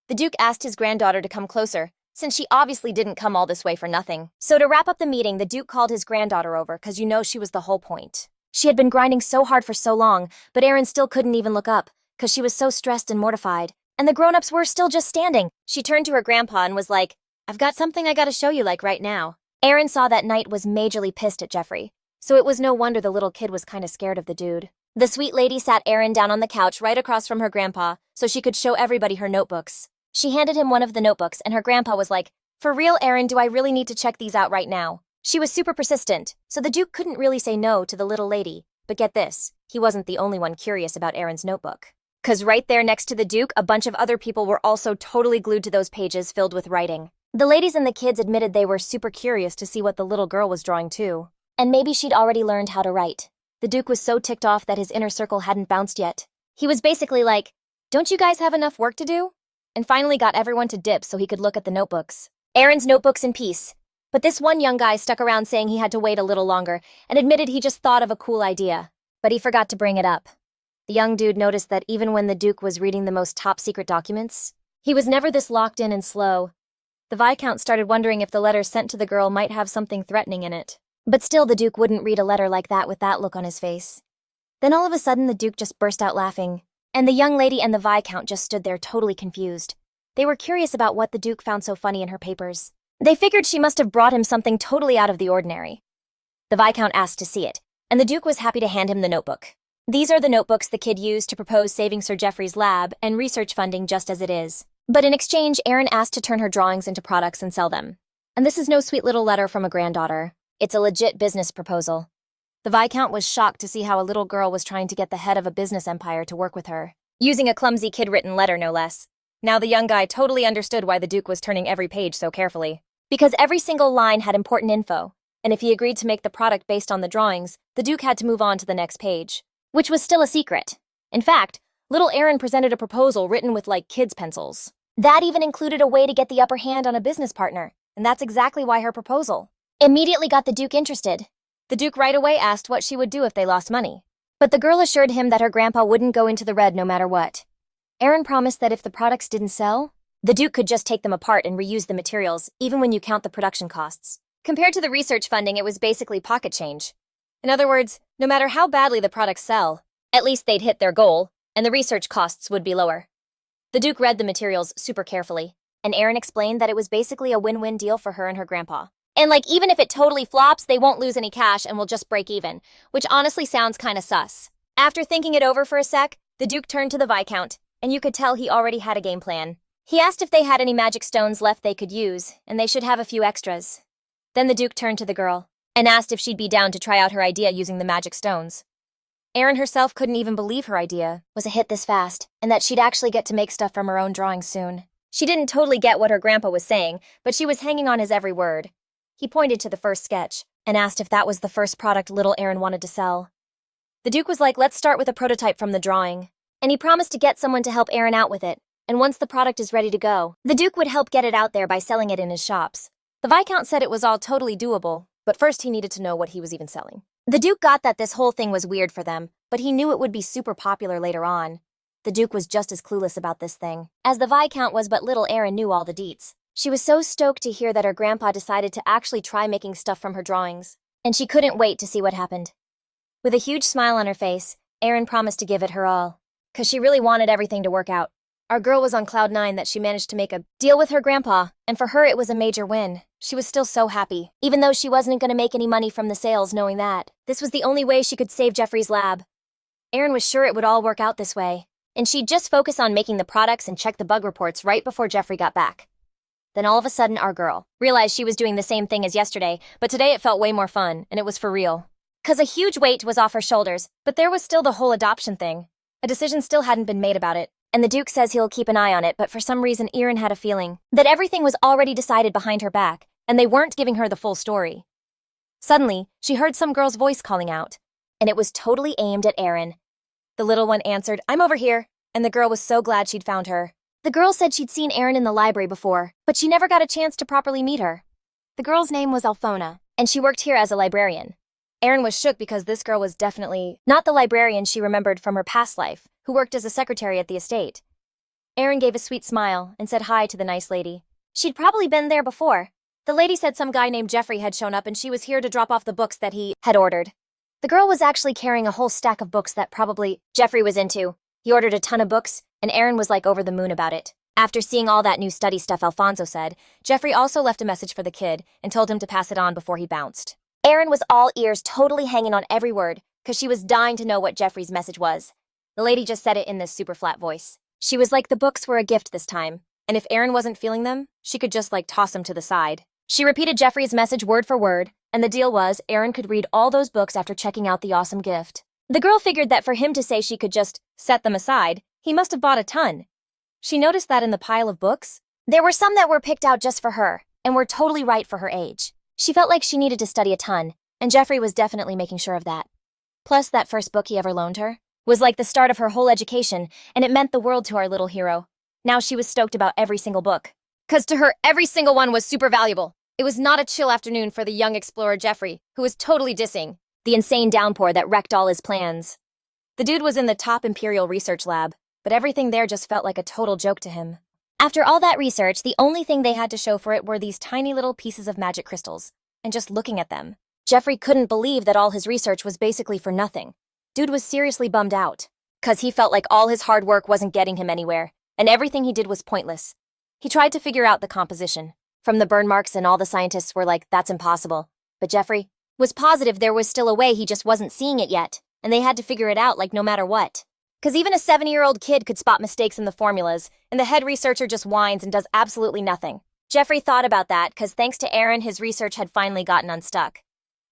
The Duke asked his granddaughter to come closer, since she obviously didn't come all this way for nothing. So to wrap up the meeting, the Duke called his granddaughter over, 'cause she was the whole point. She had been grinding so hard for so long, but Erin still couldn't even look up, 'cause she was so stressed and mortified. And the grown-ups were still just standing. She turned to her grandpa and was like, "I've got something I gotta show you right now." Erin saw that Knight was majorly pissed at Jeffrey, so it was no wonder the little kid was kinda scared of the dude. The sweet lady sat Erin down on the couch right across from her grandpa, so she could show everybody her notebooks. She handed him one of the notebooks, and her grandpa was like, "For real, Erin, do I really need to check these out right now?" She was super persistent, so the Duke couldn't really say no to the little lady. But get this, he wasn't the only one curious about Erin's notebook. 'Cause right there next to the Duke, a bunch of other people were also totally glued to those pages filled with writing. The ladies and the kids admitted they were super curious to see what the little girl was drawing too. And maybe she'd already learned how to write. The Duke was so ticked off that his inner circle hadn't bounced yet. He was basically like, "Don't you guys have enough work to do?" and finally got everyone to dip so he could look at the notebooks. Erin's notebooks in peace. But this one young guy stuck around saying he had to wait a little longer and admitted he just thought of a cool idea. But he forgot to bring it up. The young dude noticed that even when the Duke was reading the most top-secret documents, he was never this locked in and slow. The Viscount started wondering if the letter sent to the girl might have something threatening in it. But still the Duke wouldn't read a letter like that with that look on his face. Then all of a sudden the Duke just burst out laughing, and the young lady and the Viscount just stood there totally confused. They were curious about what the Duke found so funny in her papers. They figured she must have brought him something totally out of the ordinary. The Viscount asked to see it, and the Duke was happy to hand him the notebook. These are the notebooks the kid used to propose saving Sir Geoffrey's lab and research funding just as it is. But in exchange, Erin asked to turn her drawings into products and sell them. And this is no sweet little letter from a granddaughter. It's a legit business proposal. The Viscount was shocked to see how a little girl was trying to get the head of a business empire to work with her, using a clumsy kid-written letter no less. Now the young guy totally understood why the Duke was turning every page so carefully. Because every single line had important info, and if he agreed to make the product based on the drawings, the Duke had to move on to the next page, which was still a secret. In fact, little Erin presented a proposal written with like kids' pencils. That even included a way to get the upper hand on a business partner, and that's exactly why her proposal immediately got the Duke interested. The Duke right away asked what she would do if they lost money. But the girl assured him that her grandpa wouldn't go into the red no matter what. Erin promised that if the products didn't sell, the Duke could just take them apart and reuse the materials, even when you count the production costs. Compared to the research funding, it was basically pocket change. In other words, no matter how badly the products sell, at least they'd hit their goal, and the research costs would be lower. The Duke read the materials super carefully, and Erin explained that it was basically a win-win deal for her and her grandpa. And like, even if it totally flops, they won't lose any cash and will just break even, which honestly sounds kinda sus. After thinking it over for a sec, the Duke turned to the Viscount, and you could tell he already had a game plan. He asked if they had any magic stones left they could use, and they should have a few extras. Then the Duke turned to the girl, and asked if she'd be down to try out her idea using the magic stones. Erin herself couldn't even believe her idea was a hit this fast, and that she'd actually get to make stuff from her own drawings soon. She didn't totally get what her grandpa was saying, but she was hanging on his every word. He pointed to the first sketch, and asked if that was the first product little Erin wanted to sell. The Duke was like, let's start with a prototype from the drawing. And he promised to get someone to help Erin out with it, and once the product is ready to go, the Duke would help get it out there by selling it in his shops. The Viscount said it was all totally doable, but first he needed to know what he was even selling. The Duke got that this whole thing was weird for them, but he knew it would be super popular later on. The Duke was just as clueless about this thing, as the Viscount was, but little Erin knew all the deets. She was so stoked to hear that her grandpa decided to actually try making stuff from her drawings, and she couldn't wait to see what happened. With a huge smile on her face, Erin promised to give it her all, 'cause she really wanted everything to work out. Our girl was on cloud 9 that she managed to make a deal with her grandpa, and for her it was a major win. She was still so happy, even though she wasn't going to make any money from the sales, knowing that this was the only way she could save Geoffrey's lab. Erin was sure it would all work out this way, and she'd just focus on making the products and check the bug reports right before Geoffrey got back. Then all of a sudden our girl realized she was doing the same thing as yesterday, but today it felt way more fun, and it was for real. 'Cause a huge weight was off her shoulders, but there was still the whole adoption thing. A decision still hadn't been made about it, and the Duke says he'll keep an eye on it, but for some reason Erin had a feeling that everything was already decided behind her back, and they weren't giving her the full story. Suddenly, she heard some girl's voice calling out, and it was totally aimed at Erin. The little one answered, "I'm over here," and the girl was so glad she'd found her. The girl said she'd seen Erin in the library before, but she never got a chance to properly meet her. The girl's name was Alphona, and she worked here as a librarian. Erin was shook because this girl was definitely not the librarian she remembered from her past life, who worked as a secretary at the estate. Erin gave a sweet smile and said hi to the nice lady. She'd probably been there before. The lady said some guy named Geoffrey had shown up and she was here to drop off the books that he had ordered. The girl was actually carrying a whole stack of books that probably Geoffrey was into. He ordered a ton of books, and Erin was like over the moon about it. After seeing all that new study stuff Alfonso said, Geoffrey also left a message for the kid and told him to pass it on before he bounced. Erin was all ears, totally hanging on every word, because she was dying to know what Geoffrey's message was. The lady just said it in this super flat voice. She was like the books were a gift this time, and if Erin wasn't feeling them, she could just like toss them to the side. She repeated Geoffrey's message word for word, and the deal was Erin could read all those books after checking out the awesome gift. The girl figured that for him to say she could just set them aside, he must have bought a ton. She noticed that in the pile of books, there were some that were picked out just for her, and were totally right for her age. She felt like she needed to study a ton, and Geoffrey was definitely making sure of that. Plus, that first book he ever loaned her was like the start of her whole education, and it meant the world to our little hero. Now she was stoked about every single book. 'Cause to her, every single one was super valuable. It was not a chill afternoon for the young explorer Jeffrey, who was totally dissing the insane downpour that wrecked all his plans. The dude was in the top Imperial research lab, but everything there just felt like a total joke to him. After all that research, the only thing they had to show for it were these tiny little pieces of magic crystals. And just looking at them, Jeffrey couldn't believe that all his research was basically for nothing. Dude was seriously bummed out, 'cause he felt like all his hard work wasn't getting him anywhere, and everything he did was pointless. He tried to figure out the composition. From the burn marks, and all the scientists were like, that's impossible. But Jeffrey was positive there was still a way, he just wasn't seeing it yet, and they had to figure it out like no matter what. 'Cause even a 7-year-old kid could spot mistakes in the formulas, and the head researcher just whines and does absolutely nothing. Jeffrey thought about that, 'cause thanks to Erin, his research had finally gotten unstuck.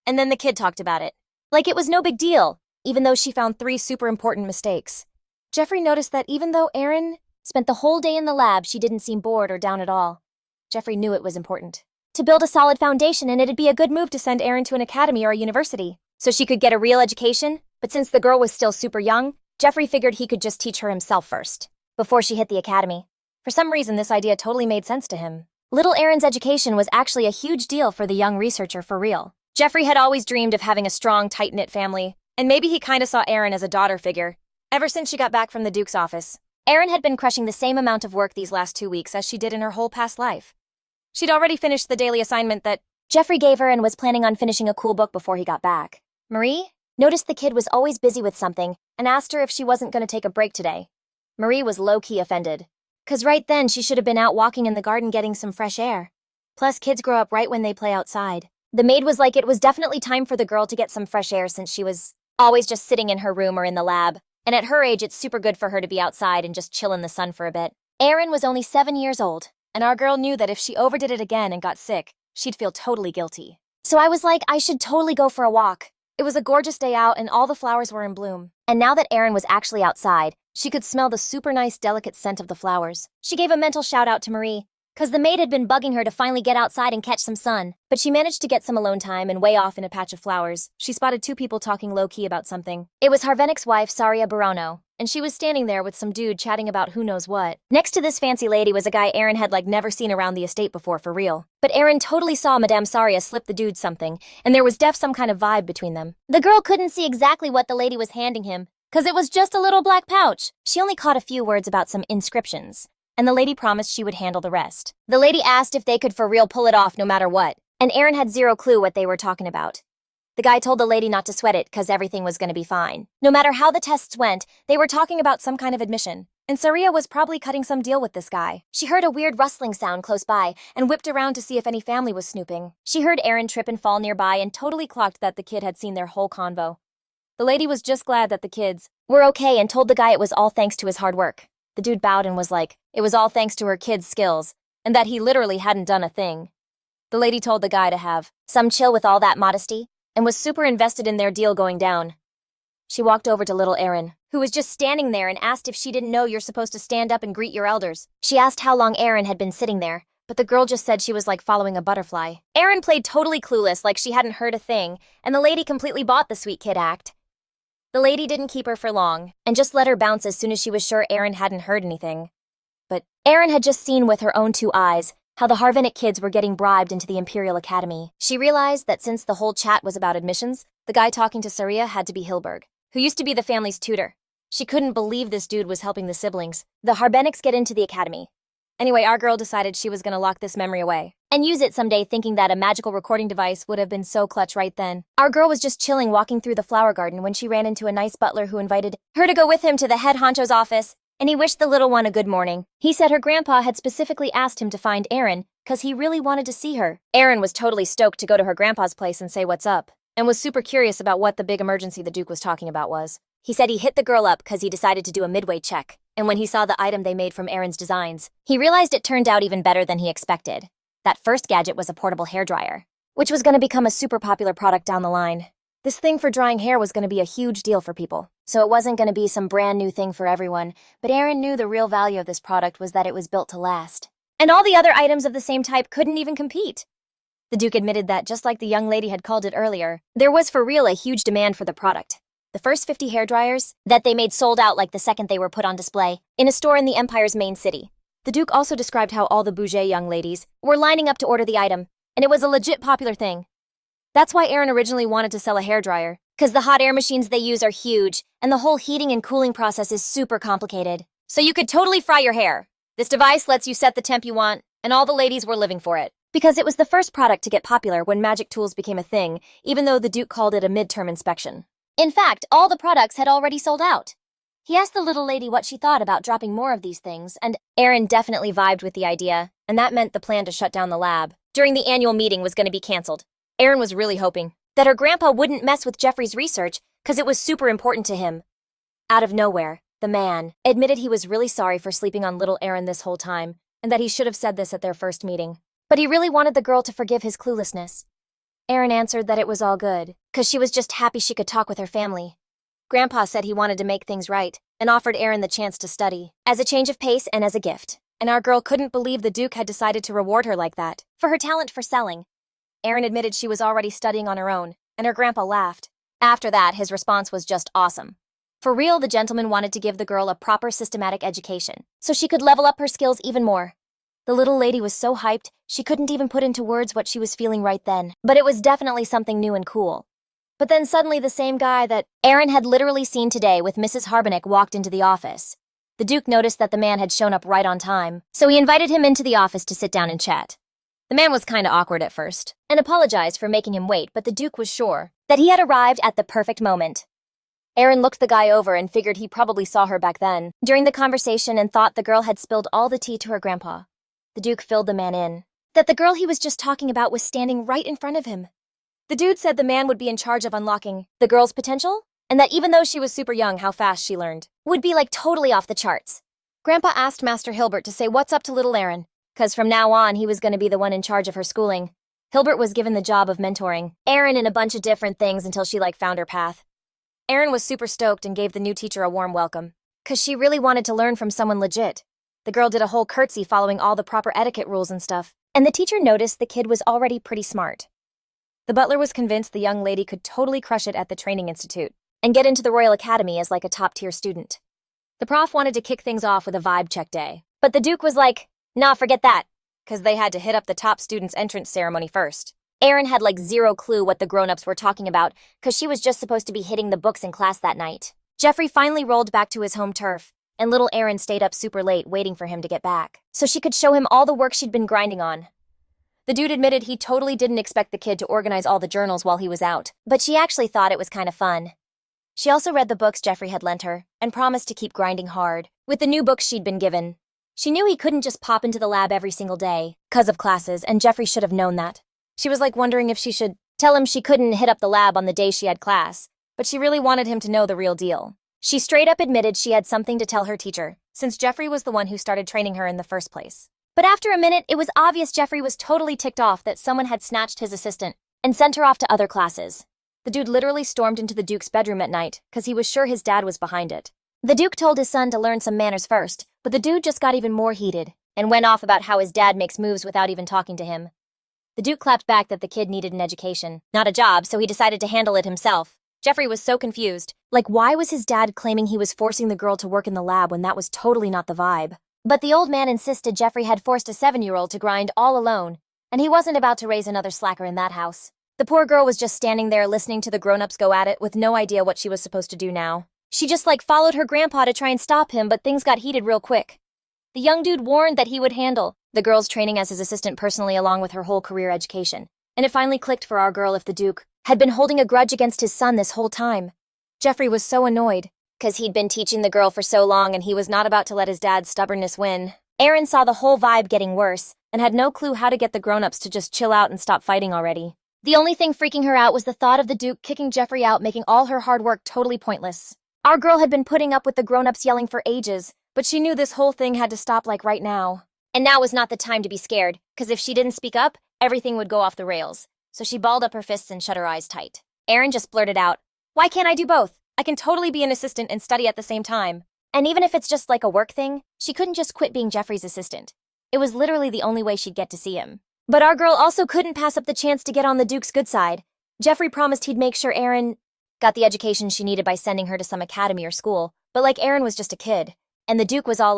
And then the kid talked about it. Like it was no big deal, even though she found 3 super important mistakes. Jeffrey noticed that even though Erin spent the whole day in the lab, she didn't seem bored or down at all. Jeffrey knew it was important to build a solid foundation, and it'd be a good move to send Erin to an academy or a university so she could get a real education. But since the girl was still super young, Jeffrey figured he could just teach her himself first, before she hit the academy. For some reason, this idea totally made sense to him. Little Erin's education was actually a huge deal for the young researcher for real. Jeffrey had always dreamed of having a strong, tight-knit family, and maybe he kinda saw Erin as a daughter figure. Ever since she got back from the Duke's office, Erin had been crushing the same amount of work these last 2 weeks as she did in her whole past life. She'd already finished the daily assignment that Jeffrey gave her and was planning on finishing a cool book before he got back. Marie noticed the kid was always busy with something and asked her if she wasn't going to take a break today. Marie was low-key offended, 'cause right then she should have been out walking in the garden getting some fresh air. Plus, kids grow up right when they play outside. The maid was like, it was definitely time for the girl to get some fresh air since she was always just sitting in her room or in the lab. And at her age, it's super good for her to be outside and just chill in the sun for a bit. Erin was only 7 years old, and our girl knew that if she overdid it again and got sick, she'd feel totally guilty. So I was like, I should totally go for a walk. It was a gorgeous day out and all the flowers were in bloom. And now that Erin was actually outside, she could smell the super nice, delicate scent of the flowers. She gave a mental shout out to Marie, 'cause the maid had been bugging her to finally get outside and catch some sun. But she managed to get some alone time, and way off in a patch of flowers, she spotted 2 people talking low-key about something. It was Harbenic's wife, Harbenic Buraño, and she was standing there with some dude chatting about who knows what. Next to this fancy lady was a guy Erin had never seen around the estate before for real. But Erin totally saw Madame Saria slip the dude something, and there was some kind of vibe between them. The girl couldn't see exactly what the lady was handing him, 'cause it was just a little black pouch. She only caught a few words about some inscriptions, and the lady promised she would handle the rest. The lady asked if they could for real pull it off no matter what, and Erin had zero clue what they were talking about. The guy told the lady not to sweat it, 'cause everything was gonna be fine. No matter how the tests went, they were talking about some kind of admission, and Saria was probably cutting some deal with this guy. She heard a weird rustling sound close by and whipped around to see if any family was snooping. She heard Erin trip and fall nearby and totally clocked that the kid had seen their whole convo. The lady was just glad that the kids were okay and told the guy it was all thanks to his hard work. The dude bowed and was like, it was all thanks to her kids' skills, and that he literally hadn't done a thing. The lady told the guy to have some chill with all that modesty, and was super invested in their deal going down. She walked over to little Erin, who was just standing there, and asked if she didn't know you're supposed to stand up and greet your elders. She asked how long Erin had been sitting there, but the girl just said she was like following a butterfly. Erin played totally clueless, like she hadn't heard a thing, and the lady completely bought the sweet kid act. The lady didn't keep her for long, and just let her bounce as soon as she was sure Erin hadn't heard anything. But Erin had just seen with her own 2 eyes how the Harbenic kids were getting bribed into the Imperial Academy. She realized that since the whole chat was about admissions, the guy talking to Saria had to be Hilberg, who used to be the family's tutor. She couldn't believe this dude was helping the siblings. The Harbenics get into the academy. Anyway, our girl decided she was gonna lock this memory away and use it someday, thinking that a magical recording device would have been so clutch right then. Our girl was just chilling walking through the flower garden when she ran into a nice butler who invited her to go with him to the head honcho's office, and he wished the little one a good morning. He said her grandpa had specifically asked him to find Erin, 'cause he really wanted to see her. Erin was totally stoked to go to her grandpa's place and say what's up, and was super curious about what the big emergency the Duke was talking about was. He said he hit the girl up 'cause he decided to do a midway check, and when he saw the item they made from Erin's designs, he realized it turned out even better than he expected. That first gadget was a portable hairdryer, which was going to become a super popular product down the line. This thing for drying hair was going to be a huge deal for people, so it wasn't going to be some brand new thing for everyone, but Erin knew the real value of this product was that it was built to last. And all the other items of the same type couldn't even compete. The Duke admitted that, just like the young lady had called it earlier, there was for real a huge demand for the product. The first 50 hairdryers that they made sold out like the second they were put on display in a store in the Empire's main city. The Duke also described how all the bougie young ladies were lining up to order the item, and it was a legit popular thing. That's why Erin originally wanted to sell a hairdryer, because the hot air machines they use are huge, and the whole heating and cooling process is super complicated. So you could totally fry your hair. This device lets you set the temp you want, and all the ladies were living for it. Because it was the first product to get popular when magic tools became a thing, even though the Duke called it a midterm inspection. In fact, all the products had already sold out. He asked the little lady what she thought about dropping more of these things, and Erin definitely vibed with the idea, and that meant the plan to shut down the lab during the annual meeting was going to be canceled. Erin was really hoping that her grandpa wouldn't mess with Jeffrey's research because it was super important to him. Out of nowhere, the man admitted he was really sorry for sleeping on little Erin this whole time, and that he should have said this at their first meeting. But he really wanted the girl to forgive his cluelessness. Erin answered that it was all good, because she was just happy she could talk with her family. Grandpa said he wanted to make things right, and offered Erin the chance to study, as a change of pace and as a gift. And our girl couldn't believe the Duke had decided to reward her like that, for her talent for selling. Erin admitted she was already studying on her own, and her grandpa laughed. After that, his response was just awesome. For real, the gentleman wanted to give the girl a proper systematic education, so she could level up her skills even more. The little lady was so hyped, she couldn't even put into words what she was feeling right then, but it was definitely something new and cool. But then suddenly the same guy that Erin had literally seen today with Mrs. Harbenic walked into the office. The Duke noticed that the man had shown up right on time, so he invited him into the office to sit down and chat. The man was kinda awkward at first, and apologized for making him wait, but the Duke was sure that he had arrived at the perfect moment. Erin looked the guy over and figured he probably saw her back then, during the conversation, and thought the girl had spilled all the tea to her grandpa. The Duke filled the man in that the girl he was just talking about was standing right in front of him. The dude said the man would be in charge of unlocking the girl's potential, and that even though she was super young, how fast she learned would be like totally off the charts. Grandpa asked Master Hilbert to say what's up to little Erin, because from now on he was going to be the one in charge of her schooling. Hilbert was given the job of mentoring Erin in a bunch of different things until she found her path. Erin was super stoked and gave the new teacher a warm welcome, because she really wanted to learn from someone legit. The girl did a whole curtsy following all the proper etiquette rules and stuff, and the teacher noticed the kid was already pretty smart. The butler was convinced the young lady could totally crush it at the training institute and get into the Royal Academy as a top-tier student. The prof wanted to kick things off with a vibe check day, but the Duke was like, nah, forget that, because they had to hit up the top students' entrance ceremony first. Erin had zero clue what the grown-ups were talking about, because she was just supposed to be hitting the books in class that night. Jeffrey finally rolled back to his home turf, and little Erin stayed up super late waiting for him to get back, so she could show him all the work she'd been grinding on. The dude admitted he totally didn't expect the kid to organize all the journals while he was out, but she actually thought it was kind of fun. She also read the books Jeffrey had lent her, and promised to keep grinding hard with the new books she'd been given. She knew he couldn't just pop into the lab every single day, 'cause of classes, and Jeffrey should have known that. She was wondering if she should tell him she couldn't hit up the lab on the day she had class, but she really wanted him to know the real deal. She straight up admitted she had something to tell her teacher, since Jeffrey was the one who started training her in the first place. But after a minute, it was obvious Jeffrey was totally ticked off that someone had snatched his assistant and sent her off to other classes. The dude literally stormed into the Duke's bedroom at night, 'cause he was sure his dad was behind it. The Duke told his son to learn some manners first, but the dude just got even more heated and went off about how his dad makes moves without even talking to him. The Duke clapped back that the kid needed an education, not a job, so he decided to handle it himself. Jeffrey was so confused. Why was his dad claiming he was forcing the girl to work in the lab when that was totally not the vibe? But the old man insisted Jeffrey had forced a 7-year-old to grind all alone, and he wasn't about to raise another slacker in that house. The poor girl was just standing there listening to the grown-ups go at it with no idea what she was supposed to do now. She just followed her grandpa to try and stop him, but things got heated real quick. The young dude warned that he would handle the girl's training as his assistant personally along with her whole career education. And it finally clicked for our girl if the Duke had been holding a grudge against his son this whole time. Jeffrey was so annoyed, 'cause he'd been teaching the girl for so long and he was not about to let his dad's stubbornness win. Erin saw the whole vibe getting worse and had no clue how to get the grown-ups to just chill out and stop fighting already. The only thing freaking her out was the thought of the Duke kicking Jeffrey out, making all her hard work totally pointless. Our girl had been putting up with the grown-ups yelling for ages, but she knew this whole thing had to stop right now. And now was not the time to be scared, 'cause if she didn't speak up, everything would go off the rails. So she balled up her fists and shut her eyes tight. Erin just blurted out, "Why can't I do both? I can totally be an assistant and study at the same time." And even if it's just a work thing, she couldn't just quit being Jeffrey's assistant. It was literally the only way she'd get to see him. But our girl also couldn't pass up the chance to get on the Duke's good side. Jeffrey promised he'd make sure Erin got the education she needed by sending her to some academy or school, but Erin was just a kid. And the Duke was all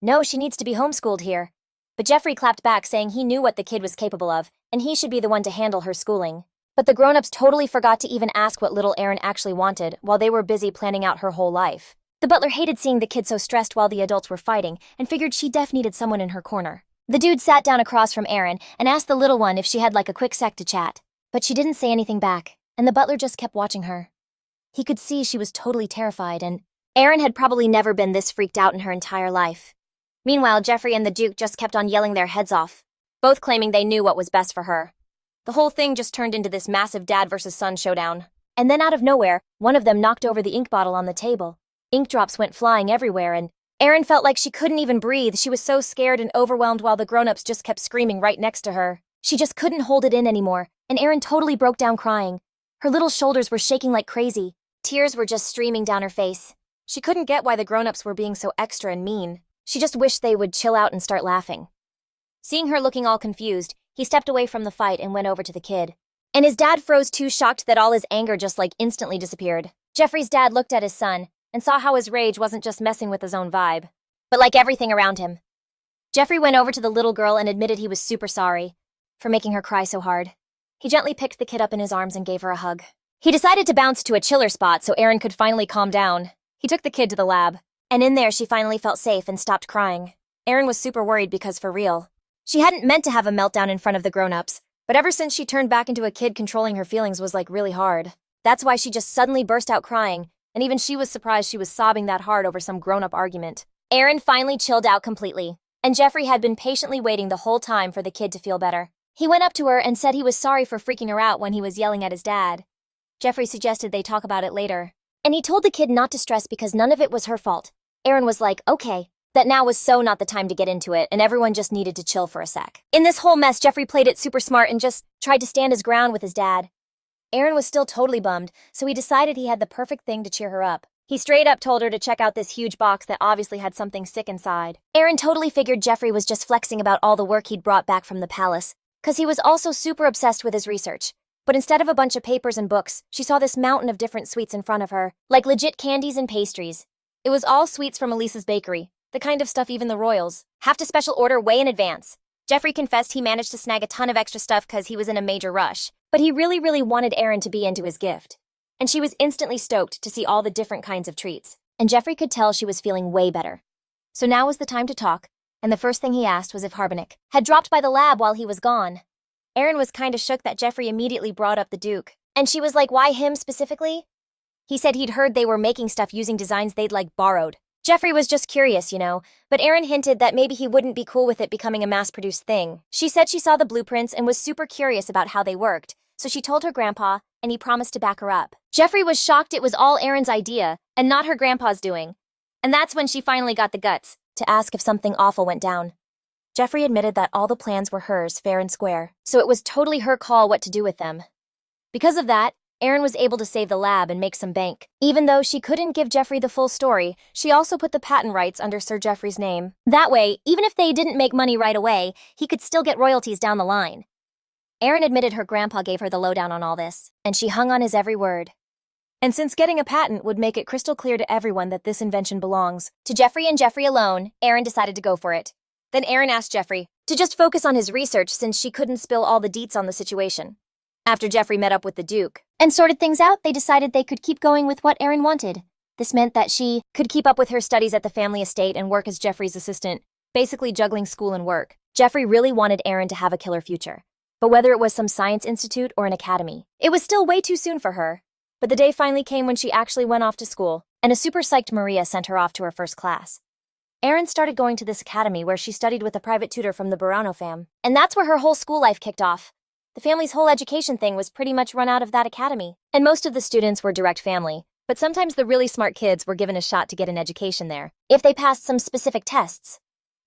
No, she needs to be homeschooled here. But Jeffrey clapped back, saying he knew what the kid was capable of, and he should be the one to handle her schooling. But the grown-ups totally forgot to even ask what little Erin actually wanted while they were busy planning out her whole life. The butler hated seeing the kid so stressed while the adults were fighting and figured she def needed someone in her corner. The dude sat down across from Erin and asked the little one if she had like a quick sec to chat. But she didn't say anything back, and the butler just kept watching her. He could see she was totally terrified, and Erin had probably never been this freaked out in her entire life. Meanwhile, Jeffrey and the Duke just kept on yelling their heads off, both claiming they knew what was best for her. The whole thing just turned into this massive dad versus son showdown. And then out of nowhere, one of them knocked over the ink bottle on the table. Ink drops went flying everywhere, and Erin felt like she couldn't even breathe. She was so scared and overwhelmed while the grown-ups just kept screaming right next to her. She just couldn't hold it in anymore, and Erin totally broke down crying. Her little shoulders were shaking like crazy. Tears were just streaming down her face. She couldn't get why the grown-ups were being so extra and mean. She just wished they would chill out and start laughing. Seeing her looking all confused, he stepped away from the fight and went over to the kid. And his dad froze too, shocked that all his anger just instantly disappeared. Jeffrey's dad looked at his son and saw how his rage wasn't just messing with his own vibe, but like everything around him. Jeffrey went over to the little girl and admitted he was super sorry for making her cry so hard. He gently picked the kid up in his arms and gave her a hug. He decided to bounce to a chiller spot so Erin could finally calm down. He took the kid to the lab, and in there she finally felt safe and stopped crying. Erin was super worried because for real, she hadn't meant to have a meltdown in front of the grown-ups, but ever since she turned back into a kid, controlling her feelings was really hard. That's why she just suddenly burst out crying, and even she was surprised she was sobbing that hard over some grown-up argument. Erin finally chilled out completely, and Jeffrey had been patiently waiting the whole time for the kid to feel better. He went up to her and said he was sorry for freaking her out when he was yelling at his dad. Jeffrey suggested they talk about it later, and he told the kid not to stress because none of it was her fault. Erin was like, okay, that now was so not the time to get into it, and everyone just needed to chill for a sec. In this whole mess, Jeffrey played it super smart and just tried to stand his ground with his dad. Erin was still totally bummed, so he decided he had the perfect thing to cheer her up. He straight up told her to check out this huge box that obviously had something sick inside. Erin totally figured Jeffrey was just flexing about all the work he'd brought back from the palace, because he was also super obsessed with his research. But instead of a bunch of papers and books, she saw this mountain of different sweets in front of her, like legit candies and pastries. It was all sweets from Elisa's bakery, the kind of stuff even the royals have to special order way in advance. Jeffrey confessed he managed to snag a ton of extra stuff because he was in a major rush, but he really wanted Erin to be into his gift. And she was instantly stoked to see all the different kinds of treats, and Jeffrey could tell she was feeling way better. So now was the time to talk, and the first thing he asked was if Harbenic had dropped by the lab while he was gone. Erin was kinda shook that Jeffrey immediately brought up the Duke, and she was like, why him specifically? He said he'd heard they were making stuff using designs they'd borrowed. Jeffrey was just curious, but Erin hinted that maybe he wouldn't be cool with it becoming a mass-produced thing. She said she saw the blueprints and was super curious about how they worked, so she told her grandpa, and he promised to back her up. Jeffrey was shocked it was all Erin's idea, and not her grandpa's doing. And that's when she finally got the guts to ask if something awful went down. Jeffrey admitted that all the plans were hers, fair and square, so it was totally her call what to do with them. Because of that, Erin was able to save the lab and make some bank. Even though she couldn't give Jeffrey the full story, she also put the patent rights under Sir Jeffrey's name. That way, even if they didn't make money right away, he could still get royalties down the line. Erin admitted her grandpa gave her the lowdown on all this, and she hung on his every word. And since getting a patent would make it crystal clear to everyone that this invention belongs to Jeffrey and Jeffrey alone, Erin decided to go for it. Then Erin asked Jeffrey to just focus on his research since she couldn't spill all the deets on the situation. After Jeffrey met up with the Duke and sorted things out, they decided they could keep going with what Erin wanted. This meant that she could keep up with her studies at the family estate and work as Jeffrey's assistant, basically juggling school and work. Jeffrey really wanted Erin to have a killer future, but whether it was some science institute or an academy, it was still way too soon for her. But the day finally came when she actually went off to school, and a super psyched Maria sent her off to her first class. Erin started going to this academy where she studied with a private tutor from the Buraño fam, and that's where her whole school life kicked off. The family's whole education thing was pretty much run out of that academy, and most of the students were direct family, but sometimes the really smart kids were given a shot to get an education there, if they passed some specific tests.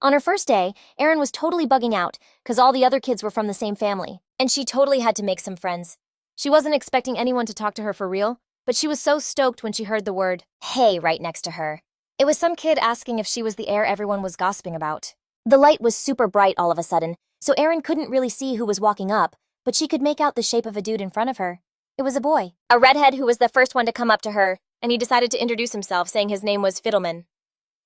On her first day, Erin was totally bugging out, because all the other kids were from the same family, and she totally had to make some friends. She wasn't expecting anyone to talk to her for real, but she was so stoked when she heard the word, "hey," right next to her. It was some kid asking if she was the heir everyone was gossiping about. The light was super bright all of a sudden, so Erin couldn't really see who was walking up, but she could make out the shape of a dude in front of her. It was a boy, a redhead who was the first one to come up to her, and he decided to introduce himself, saying his name was Fiddleman.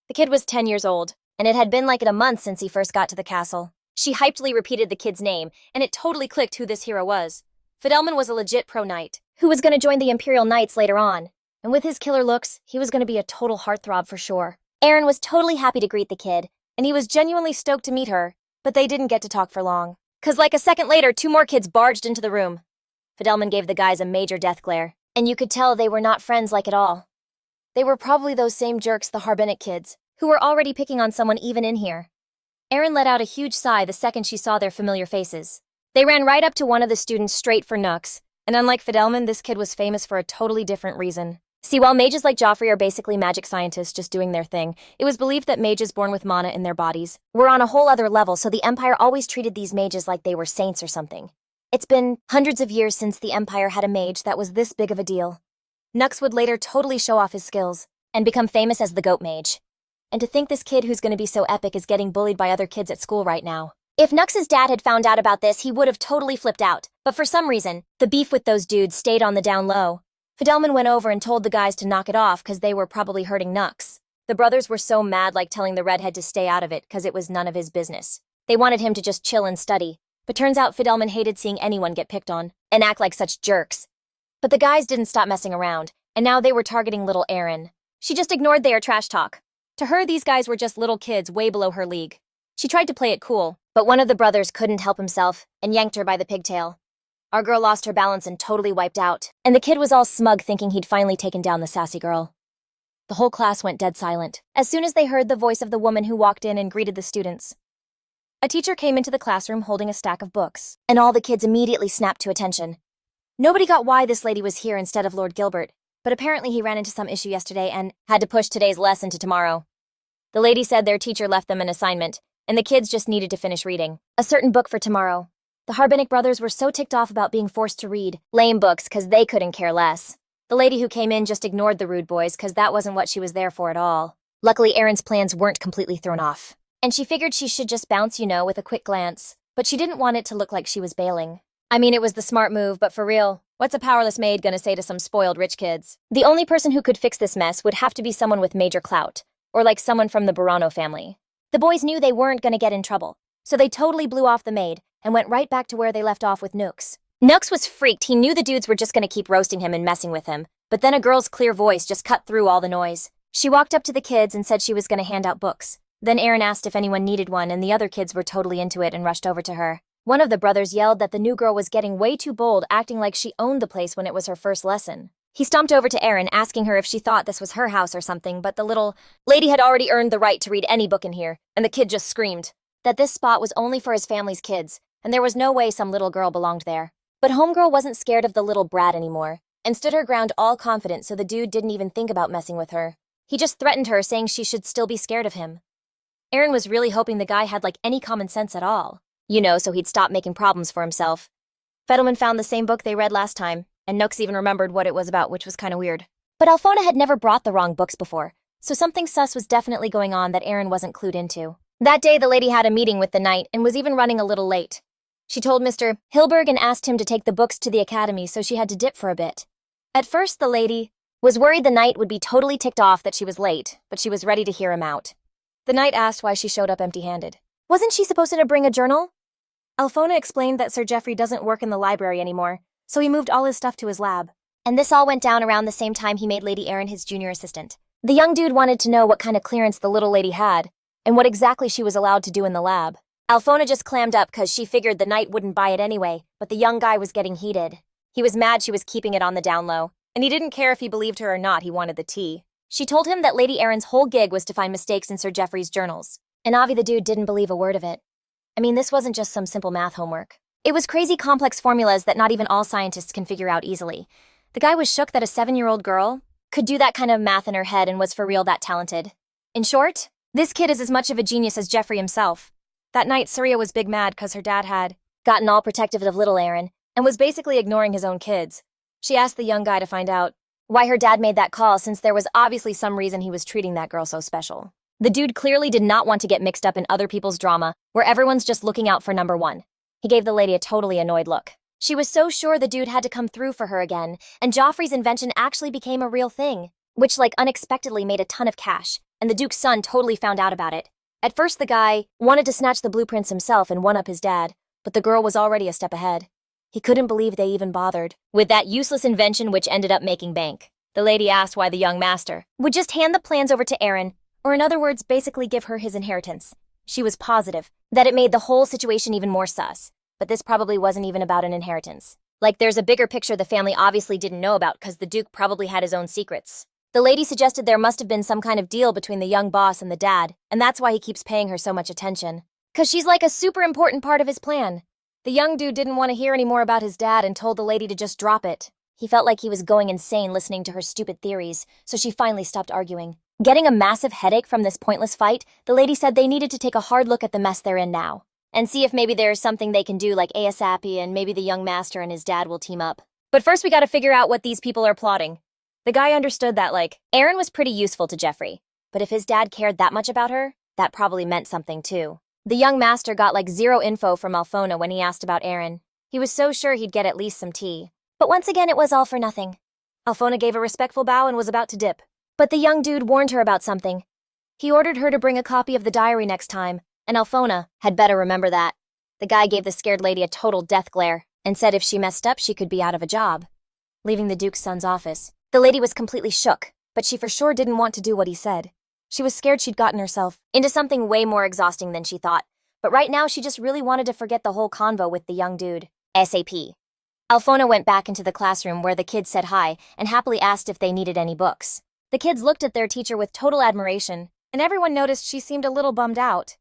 The kid was 10 years old, and it had been like it a month since he first got to the castle. She hypedly repeated the kid's name, and it totally clicked who this hero was. Fidelman was a legit pro knight, who was going to join the Imperial Knights later on. And with his killer looks, he was going to be a total heartthrob for sure. Erin was totally happy to greet the kid, and he was genuinely stoked to meet her, but they didn't get to talk for long. 'Cause like a second later, 2 more kids barged into the room. Fidelman gave the guys a major death glare, and you could tell they were not friends like at all. They were probably those same jerks, the Harbenic kids, who were already picking on someone even in here. Erin let out a huge sigh the second she saw their familiar faces. They ran right up to one of the students straight for Nux, and unlike Fidelman, this kid was famous for a totally different reason. See, while mages like Joffrey are basically magic scientists just doing their thing, it was believed that mages born with mana in their bodies were on a whole other level, so the Empire always treated these mages like they were saints or something. It's been hundreds of years since the Empire had a mage that was this big of a deal. Nux would later totally show off his skills and become famous as the Goat Mage. And to think this kid who's going to be so epic is getting bullied by other kids at school right now. If Nux's dad had found out about this, he would have totally flipped out. But for some reason, the beef with those dudes stayed on the down low. Fidelman went over and told the guys to knock it off because they were probably hurting Nux. The brothers were so mad, like telling the redhead to stay out of it because it was none of his business. They wanted him to just chill and study. But turns out Fidelman hated seeing anyone get picked on and act like such jerks. But the guys didn't stop messing around, and now they were targeting little Erin. She just ignored their trash talk. To her, these guys were just little kids way below her league. She tried to play it cool, but one of the brothers couldn't help himself and yanked her by the pigtail. Our girl lost her balance and totally wiped out, and the kid was all smug thinking he'd finally taken down the sassy girl. The whole class went dead silent as soon as they heard the voice of the woman who walked in and greeted the students. A teacher came into the classroom holding a stack of books, and all the kids immediately snapped to attention. Nobody got why this lady was here instead of Lord Gilbert, but apparently he ran into some issue yesterday and had to push today's lesson to tomorrow. The lady said their teacher left them an assignment, and the kids just needed to finish reading a certain book for tomorrow. The Harbenic brothers were so ticked off about being forced to read lame books because they couldn't care less. The lady who came in just ignored the rude boys because that wasn't what she was there for at all. Luckily, Erin's plans weren't completely thrown off, and she figured she should just bounce, with a quick glance, but she didn't want it to look like she was bailing. I mean, it was the smart move, but for real, what's a powerless maid gonna say to some spoiled rich kids? The only person who could fix this mess would have to be someone with major clout, or like someone from the Buraño family. The boys knew they weren't gonna get in trouble, so they totally blew off the maid and went right back to where they left off with Nux. Nux was freaked. He knew the dudes were just gonna keep roasting him and messing with him, but then a girl's clear voice just cut through all the noise. She walked up to the kids and said she was gonna hand out books. Then Erin asked if anyone needed one, and the other kids were totally into it and rushed over to her. One of the brothers yelled that the new girl was getting way too bold, acting like she owned the place when it was her first lesson. He stomped over to Erin, asking her if she thought this was her house or something, but the little lady had already earned the right to read any book in here, and the kid just screamed that this spot was only for his family's kids, and there was no way some little girl belonged there. But homegirl wasn't scared of the little brat anymore, and stood her ground all confident, so the dude didn't even think about messing with her. He just threatened her, saying she should still be scared of him. Erin was really hoping the guy had any common sense at all, so he'd stop making problems for himself. Fidelman found the same book they read last time, and Nux even remembered what it was about, which was kind of weird. But Alfona had never brought the wrong books before, so something sus was definitely going on that Erin wasn't clued into. That day, the lady had a meeting with the knight and was even running a little late. She told Mr. Hilberg and asked him to take the books to the academy, so she had to dip for a bit. At first, the lady was worried the knight would be totally ticked off that she was late, but she was ready to hear him out. The knight asked why she showed up empty-handed. Wasn't she supposed to bring a journal? Alfona explained that Sir Geoffrey doesn't work in the library anymore, so he moved all his stuff to his lab. And this all went down around the same time he made Lady Erin his junior assistant. The young dude wanted to know what kind of clearance the little lady had, and what exactly she was allowed to do in the lab. Alfona just clammed up because she figured the knight wouldn't buy it anyway, but the young guy was getting heated. He was mad she was keeping it on the down low, and he didn't care if he believed her or not, he wanted the tea. She told him that Lady Erin's whole gig was to find mistakes in Sir Geoffrey's journals, and Avi the dude didn't believe a word of it. I mean, this wasn't just some simple math homework. It was crazy complex formulas that not even all scientists can figure out easily. The guy was shook that a 7-year-old girl could do that kind of math in her head and was for real that talented. In short, this kid is as much of a genius as Geoffrey himself. That night, Surya was big mad because her dad had gotten all protective of little Erin and was basically ignoring his own kids. She asked the young guy to find out why her dad made that call, since there was obviously some reason he was treating that girl so special. The dude clearly did not want to get mixed up in other people's drama, where everyone's just looking out for number one. He gave the lady a totally annoyed look. She was so sure the dude had to come through for her again, and Joffrey's invention actually became a real thing, which unexpectedly made a ton of cash, and the Duke's son totally found out about it. At first, the guy wanted to snatch the blueprints himself and one-up his dad, but the girl was already a step ahead. He couldn't believe they even bothered with that useless invention which ended up making bank. The lady asked why the young master would just hand the plans over to Erin, or in other words, basically give her his inheritance. She was positive that it made the whole situation even more sus, but this probably wasn't even about an inheritance. Like, there's a bigger picture the family obviously didn't know about because the Duke probably had his own secrets. The lady suggested there must have been some kind of deal between the young boss and the dad, and that's why he keeps paying her so much attention. 'Cause she's like a super important part of his plan. The young dude didn't want to hear any more about his dad and told the lady to just drop it. He felt like he was going insane listening to her stupid theories, so she finally stopped arguing. Getting a massive headache from this pointless fight, the lady said they needed to take a hard look at the mess they're in now, and see if maybe there's something they can do like ASAP, and maybe the young master and his dad will team up. But first we gotta figure out what these people are plotting. The guy understood that, like, Erin was pretty useful to Jeffrey, but if his dad cared that much about her, that probably meant something too. The young master got like zero info from Alfona when he asked about Erin. He was so sure he'd get at least some tea. But once again, it was all for nothing. Alfona gave a respectful bow and was about to dip. But the young dude warned her about something. He ordered her to bring a copy of the diary next time, and Alfona had better remember that. The guy gave the scared lady a total death glare and said if she messed up, she could be out of a job. Leaving the Duke's son's office, the lady was completely shook, but she for sure didn't want to do what he said. She was scared she'd gotten herself into something way more exhausting than she thought, but right now she just really wanted to forget the whole convo with the young dude. ASAP. Alfona went back into the classroom where the kids said hi and happily asked if they needed any books. The kids looked at their teacher with total admiration, and everyone noticed she seemed a little bummed out.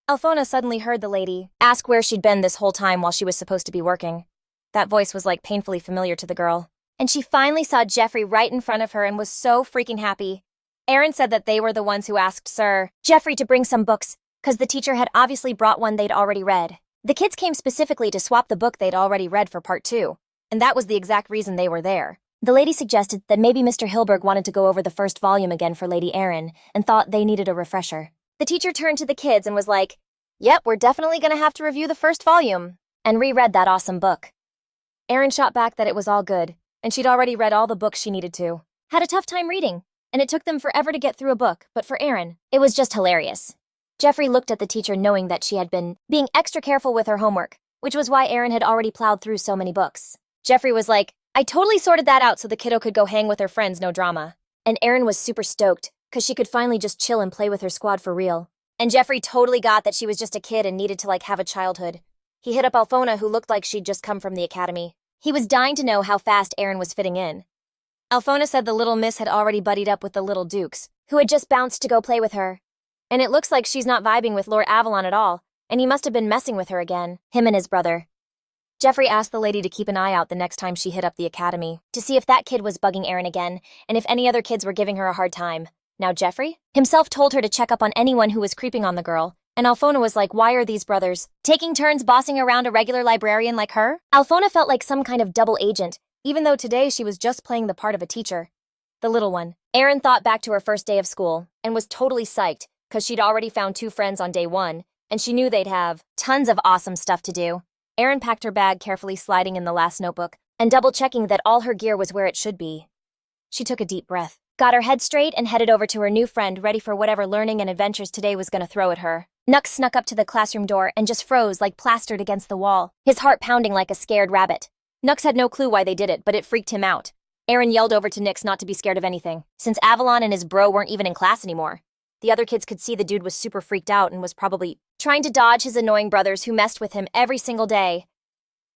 Alfona suddenly heard the lady ask where she'd been this whole time while she was supposed to be working. That voice was like painfully familiar to the girl, and she finally saw Jeffrey right in front of her and was so freaking happy. Erin said that they were the ones who asked Sir Jeffrey to bring some books, because the teacher had obviously brought one they'd already read. The kids came specifically to swap the book they'd already read for part 2, and that was the exact reason they were there. The lady suggested that maybe Mr. Hilberg wanted to go over the first volume again for Lady Erin and thought they needed a refresher. The teacher turned to the kids and was like, "Yep, we're definitely gonna have to review the first volume," and reread that awesome book. Erin shot back that it was all good, and she'd already read all the books she needed to. Had a tough time reading, and it took them forever to get through a book, but for Erin, it was just hilarious. Jeffrey looked at the teacher knowing that she had been being extra careful with her homework, which was why Erin had already plowed through so many books. Jeffrey was like, "I totally sorted that out so the kiddo could go hang with her friends, no drama." And Erin was super stoked, because she could finally just chill and play with her squad for real. And Jeffrey totally got that she was just a kid and needed to like have a childhood. He hit up Alfona, who looked like she'd just come from the academy. He was dying to know how fast Erin was fitting in. Alfona said the little miss had already buddied up with the little Dukes, who had just bounced to go play with her. And it looks like she's not vibing with Lord Avalon at all, and he must have been messing with her again, him and his brother. Jeffrey asked the lady to keep an eye out the next time she hit up the academy, to see if that kid was bugging Erin again, and if any other kids were giving her a hard time. Now Jeffrey himself told her to check up on anyone who was creeping on the girl, and Alfona was like, why are these brothers taking turns bossing around a regular librarian like her? Alfona felt like some kind of double agent, even though today she was just playing the part of a teacher. The little one. Erin thought back to her first day of school, and was totally psyched, because she'd already found 2 friends on day 1, and she knew they'd have tons of awesome stuff to do. Erin packed her bag, carefully sliding in the last notebook, and double-checking that all her gear was where it should be. She took a deep breath, got her head straight, and headed over to her new friend, ready for whatever learning and adventures today was gonna throw at her. Nux snuck up to the classroom door and just froze like plastered against the wall, his heart pounding like a scared rabbit. Nux had no clue why they did it, but it freaked him out. Erin yelled over to Nix not to be scared of anything, since Avalon and his bro weren't even in class anymore. The other kids could see the dude was super freaked out and was probably trying to dodge his annoying brothers who messed with him every single day.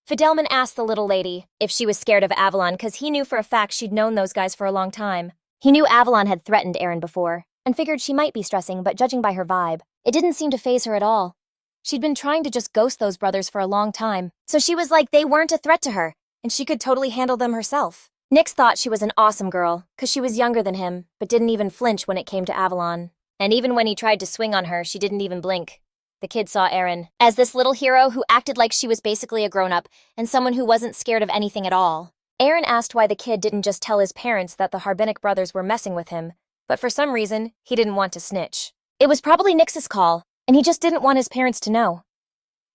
Fidelman asked the little lady if she was scared of Avalon because he knew for a fact she'd known those guys for a long time. He knew Avalon had threatened Erin before, and figured she might be stressing, but judging by her vibe, it didn't seem to faze her at all. She'd been trying to just ghost those brothers for a long time, so she was like they weren't a threat to her, and she could totally handle them herself. Nix thought she was an awesome girl, because she was younger than him, but didn't even flinch when it came to Avalon. And even when he tried to swing on her, she didn't even blink. The kid saw Erin as this little hero who acted like she was basically a grown-up and someone who wasn't scared of anything at all. Erin asked why the kid didn't just tell his parents that the Harbenic brothers were messing with him, but for some reason, he didn't want to snitch. It was probably Nix's call, and he just didn't want his parents to know.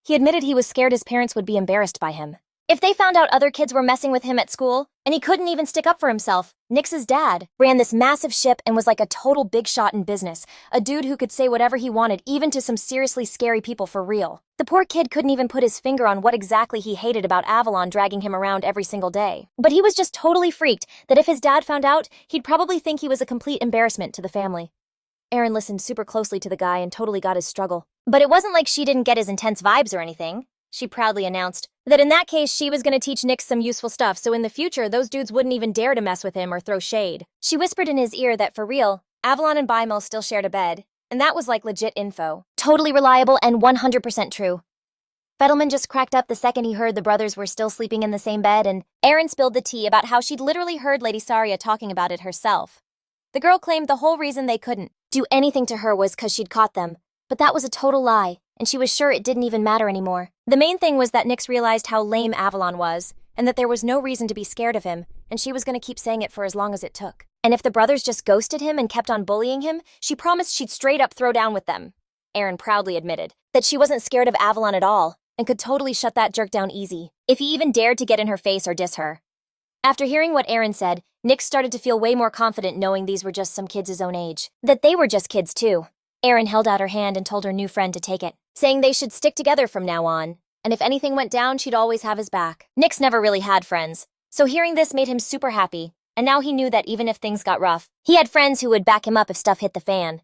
He admitted he was scared his parents would be embarrassed by him. If they found out other kids were messing with him at school, and he couldn't even stick up for himself, Nix's dad ran this massive ship and was like a total big shot in business, a dude who could say whatever he wanted even to some seriously scary people for real. The poor kid couldn't even put his finger on what exactly he hated about Avalon dragging him around every single day. But he was just totally freaked that if his dad found out, he'd probably think he was a complete embarrassment to the family. Erin listened super closely to the guy and totally got his struggle. But it wasn't like she didn't get his intense vibes or anything. She proudly announced that in that case she was going to teach Nix some useful stuff so in the future those dudes wouldn't even dare to mess with him or throw shade. She whispered in his ear that for real, Avalon and Bimel still shared a bed, and that was like legit info. Totally reliable and 100% true. Fettelman just cracked up the second he heard the brothers were still sleeping in the same bed, and Erin spilled the tea about how she'd literally heard Lady Saria talking about it herself. The girl claimed the whole reason they couldn't do anything to her was because she'd caught them, but that was a total lie, and she was sure it didn't even matter anymore. The main thing was that Nix realized how lame Avalon was, and that there was no reason to be scared of him, and she was going to keep saying it for as long as it took. And if the brothers just ghosted him and kept on bullying him, she promised she'd straight up throw down with them. Erin proudly admitted that she wasn't scared of Avalon at all, and could totally shut that jerk down easy, if he even dared to get in her face or diss her. After hearing what Erin said, Nix started to feel way more confident knowing these were just some kids his own age. That they were just kids too. Erin held out her hand and told her new friend to take it, saying they should stick together from now on, and if anything went down, she'd always have his back. Nix never really had friends, so hearing this made him super happy, and now he knew that even if things got rough, he had friends who would back him up if stuff hit the fan.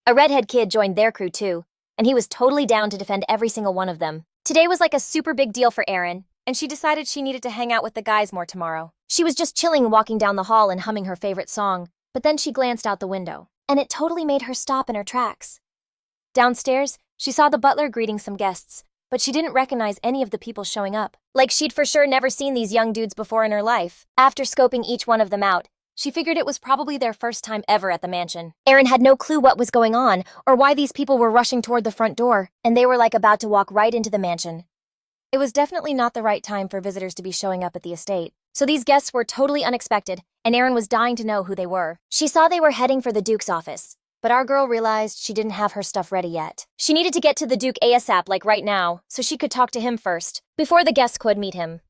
A redhead kid joined their crew too, and he was totally down to defend every single one of them. Today was like a super big deal for Erin, and she decided she needed to hang out with the guys more tomorrow. She was just chilling walking down the hall and humming her favorite song, but then she glanced out the window, and it totally made her stop in her tracks. Downstairs, she saw the butler greeting some guests, but she didn't recognize any of the people showing up. Like she'd for sure never seen these young dudes before in her life. After scoping each one of them out, she figured it was probably their first time ever at the mansion. Erin had no clue what was going on or why these people were rushing toward the front door, and they were like about to walk right into the mansion. It was definitely not the right time for visitors to be showing up at the estate, so these guests were totally unexpected, and Erin was dying to know who they were. She saw they were heading for the Duke's office, but our girl realized she didn't have her stuff ready yet. She needed to get to the Duke ASAP, like right now, so she could talk to him first, before the guests could meet him.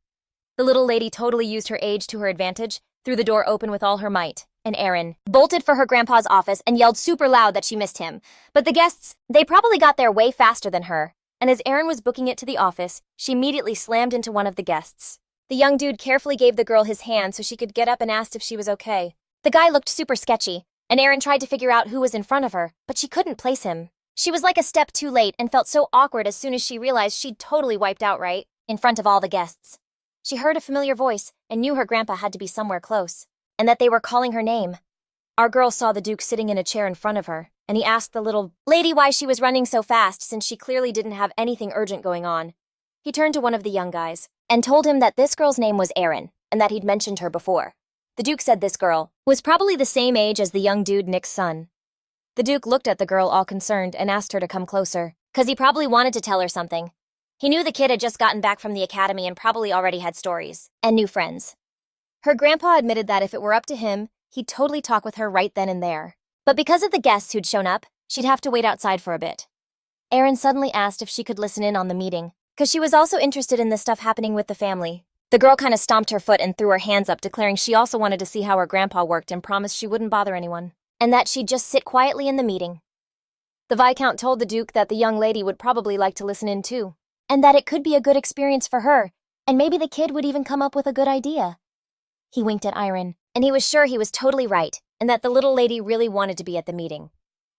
The little lady totally used her age to her advantage, threw the door open with all her might, and Erin bolted for her grandpa's office and yelled super loud that she missed him. But the guests, they probably got there way faster than her, and as Erin was booking it to the office, she immediately slammed into one of the guests. The young dude carefully gave the girl his hand so she could get up and asked if she was okay. The guy looked super sketchy, and Erin tried to figure out who was in front of her, but she couldn't place him. She was like a step too late and felt so awkward as soon as she realized she'd totally wiped out right in front of all the guests. She heard a familiar voice and knew her grandpa had to be somewhere close, and that they were calling her name. Our girl saw the Duke sitting in a chair in front of her, and he asked the little lady why she was running so fast since she clearly didn't have anything urgent going on. He turned to one of the young guys and told him that this girl's name was Erin and that he'd mentioned her before. The Duke said this girl was probably the same age as the young dude Nick's son. The Duke looked at the girl all concerned and asked her to come closer, 'cause he probably wanted to tell her something. He knew the kid had just gotten back from the academy and probably already had stories and new friends. Her grandpa admitted that if it were up to him, he'd totally talk with her right then and there. But because of the guests who'd shown up, she'd have to wait outside for a bit. Erin suddenly asked if she could listen in on the meeting, 'cause she was also interested in the stuff happening with the family. The girl kind of stomped her foot and threw her hands up, declaring she also wanted to see how her grandpa worked and promised she wouldn't bother anyone, and that she'd just sit quietly in the meeting. The Viscount told the Duke that the young lady would probably like to listen in too, and that it could be a good experience for her, and maybe the kid would even come up with a good idea. He winked at Erin, and he was sure he was totally right, and that the little lady really wanted to be at the meeting.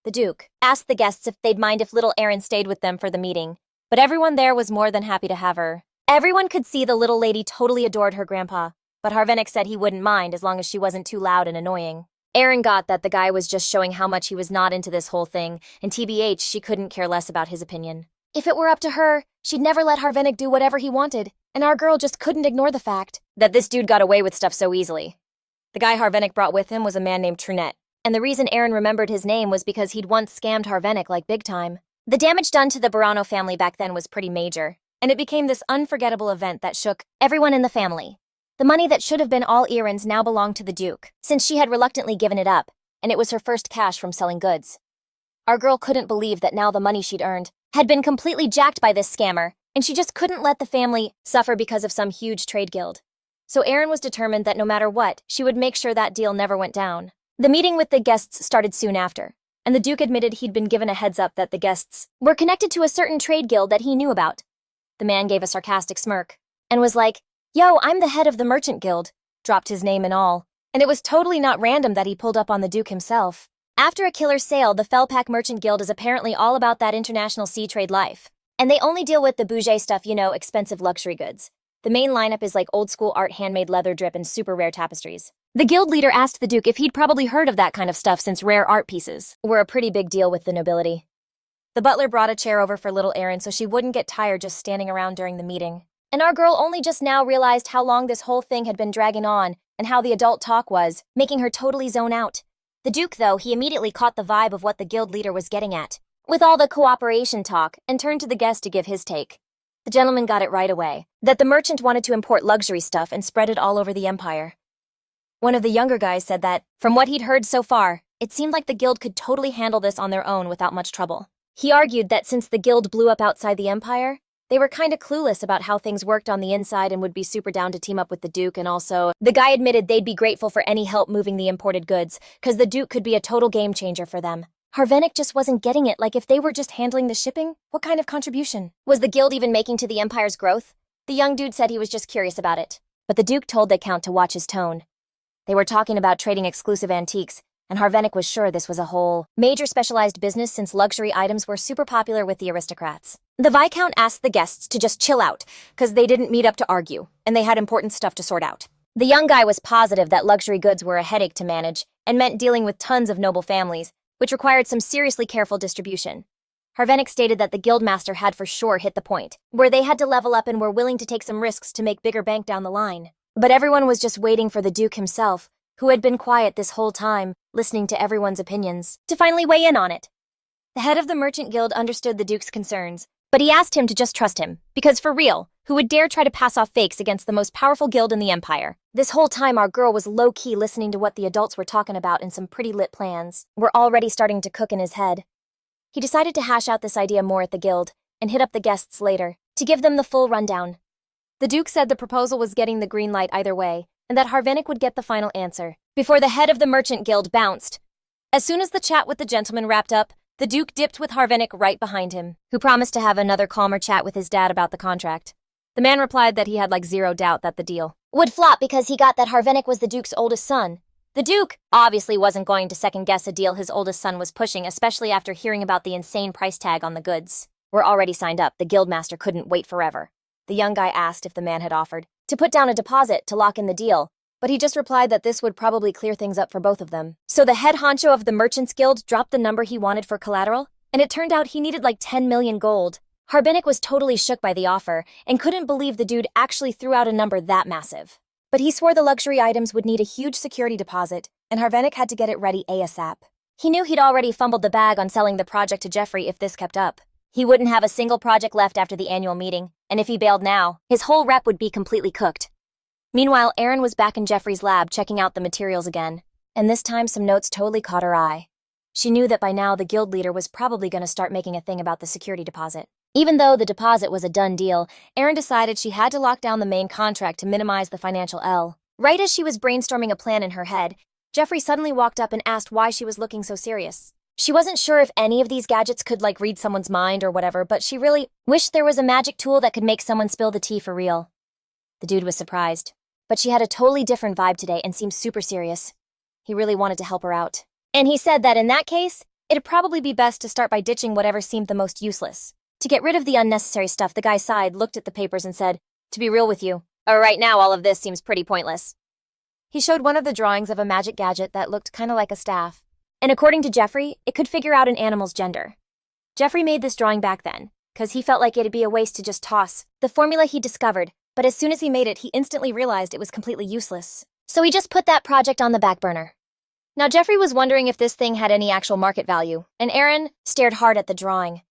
The Duke asked the guests if they'd mind if little Erin stayed with them for the meeting, but everyone there was more than happy to have her. Everyone could see the little lady totally adored her grandpa, but Harbenic said he wouldn't mind as long as she wasn't too loud and annoying. Erin got that the guy was just showing how much he was not into this whole thing, and TBH, she couldn't care less about his opinion. If it were up to her, she'd never let Harbenic do whatever he wanted, and our girl just couldn't ignore the fact that this dude got away with stuff so easily. The guy Harbenic brought with him was a man named Trunette, and the reason Erin remembered his name was because he'd once scammed Harbenic like big time. The damage done to the Buraño family back then was pretty major, and it became this unforgettable event that shook everyone in the family. The money that should have been all Erin's now belonged to the Duke, since she had reluctantly given it up, and it was her first cash from selling goods. Our girl couldn't believe that now the money she'd earned had been completely jacked by this scammer, and she just couldn't let the family suffer because of some huge trade guild. So Erin was determined that no matter what, she would make sure that deal never went down. The meeting with the guests started soon after, and the Duke admitted he'd been given a heads up that the guests were connected to a certain trade guild that he knew about. The man gave a sarcastic smirk and was like, "Yo, I'm the head of the merchant guild," dropped his name and all. And it was totally not random that he pulled up on the Duke himself. After a killer sale, the Felpack Merchant Guild is apparently all about that international sea trade life. And they only deal with the bougie stuff, expensive luxury goods. The main lineup is like old-school art, handmade leather drip, and super rare tapestries. The guild leader asked the Duke if he'd probably heard of that kind of stuff since rare art pieces were a pretty big deal with the nobility. The butler brought a chair over for little Erin so she wouldn't get tired just standing around during the meeting. And our girl only just now realized how long this whole thing had been dragging on and how the adult talk was, making her totally zone out. The Duke, though, he immediately caught the vibe of what the guild leader was getting at, with all the cooperation talk, and turned to the guest to give his take. The gentleman got it right away, that the merchant wanted to import luxury stuff and spread it all over the empire. One of the younger guys said that, from what he'd heard so far, it seemed like the guild could totally handle this on their own without much trouble. He argued that since the guild blew up outside the empire, they were kinda clueless about how things worked on the inside and would be super down to team up with the Duke, and also, the guy admitted they'd be grateful for any help moving the imported goods, cause the Duke could be a total game changer for them. Harbenic just wasn't getting it, like if they were just handling the shipping, what kind of contribution was the guild even making to the empire's growth? The young dude said he was just curious about it, but the Duke told the Count to watch his tone. They were talking about trading exclusive antiques, and Harbenic was sure this was a whole major specialized business since luxury items were super popular with the aristocrats. The Viscount asked the guests to just chill out, cause they didn't meet up to argue, and they had important stuff to sort out. The young guy was positive that luxury goods were a headache to manage, and meant dealing with tons of noble families, which required some seriously careful distribution. Harbenic stated that the guildmaster had for sure hit the point, where they had to level up and were willing to take some risks to make bigger bank down the line. But everyone was just waiting for the Duke himself, who had been quiet this whole time, listening to everyone's opinions, to finally weigh in on it. The head of the Merchant Guild understood the Duke's concerns, but he asked him to just trust him, because for real, who would dare try to pass off fakes against the most powerful guild in the empire? This whole time our girl was low-key listening to what the adults were talking about, and some pretty lit plans were already starting to cook in his head. He decided to hash out this idea more at the guild, and hit up the guests later, to give them the full rundown. The Duke said the proposal was getting the green light either way, and that Harbenic would get the final answer, before the head of the Merchant Guild bounced. As soon as the chat with the gentleman wrapped up, the Duke dipped with Harbenic right behind him, who promised to have another calmer chat with his dad about the contract. The man replied that he had zero doubt that the deal would flop because he got that Harbenic was the Duke's oldest son. The Duke obviously wasn't going to second-guess a deal his oldest son was pushing, especially after hearing about the insane price tag on the goods. We're already signed up, the guildmaster couldn't wait forever. The young guy asked if the man had offered to put down a deposit to lock in the deal, but he just replied that this would probably clear things up for both of them. So the head honcho of the Merchants Guild dropped the number he wanted for collateral, and it turned out he needed 10 million gold. Harbenic was totally shook by the offer, and couldn't believe the dude actually threw out a number that massive. But he swore the luxury items would need a huge security deposit, and Harbenic had to get it ready ASAP. He knew he'd already fumbled the bag on selling the project to Jeffrey if this kept up. He wouldn't have a single project left after the annual meeting, and if he bailed now, his whole rep would be completely cooked. Meanwhile, Erin was back in Jeffrey's lab checking out the materials again, and this time some notes totally caught her eye. She knew that by now the guild leader was probably going to start making a thing about the security deposit. Even though the deposit was a done deal, Erin decided she had to lock down the main contract to minimize the financial L. Right as she was brainstorming a plan in her head, Jeffrey suddenly walked up and asked why she was looking so serious. She wasn't sure if any of these gadgets could read someone's mind or whatever, but she really wished there was a magic tool that could make someone spill the tea for real. The dude was surprised, but she had a totally different vibe today and seemed super serious. He really wanted to help her out. And he said that in that case, it'd probably be best to start by ditching whatever seemed the most useless. To get rid of the unnecessary stuff, the guy sighed, looked at the papers and said, "To be real with you, right now all of this seems pretty pointless." He showed one of the drawings of a magic gadget that looked kinda like a staff. And according to Jeffrey, it could figure out an animal's gender. Jeffrey made this drawing back then, cause he felt like it'd be a waste to just toss the formula he discovered, but as soon as he made it, he instantly realized it was completely useless. So he just put that project on the back burner. Now Jeffrey was wondering if this thing had any actual market value, and Erin stared hard at the drawing.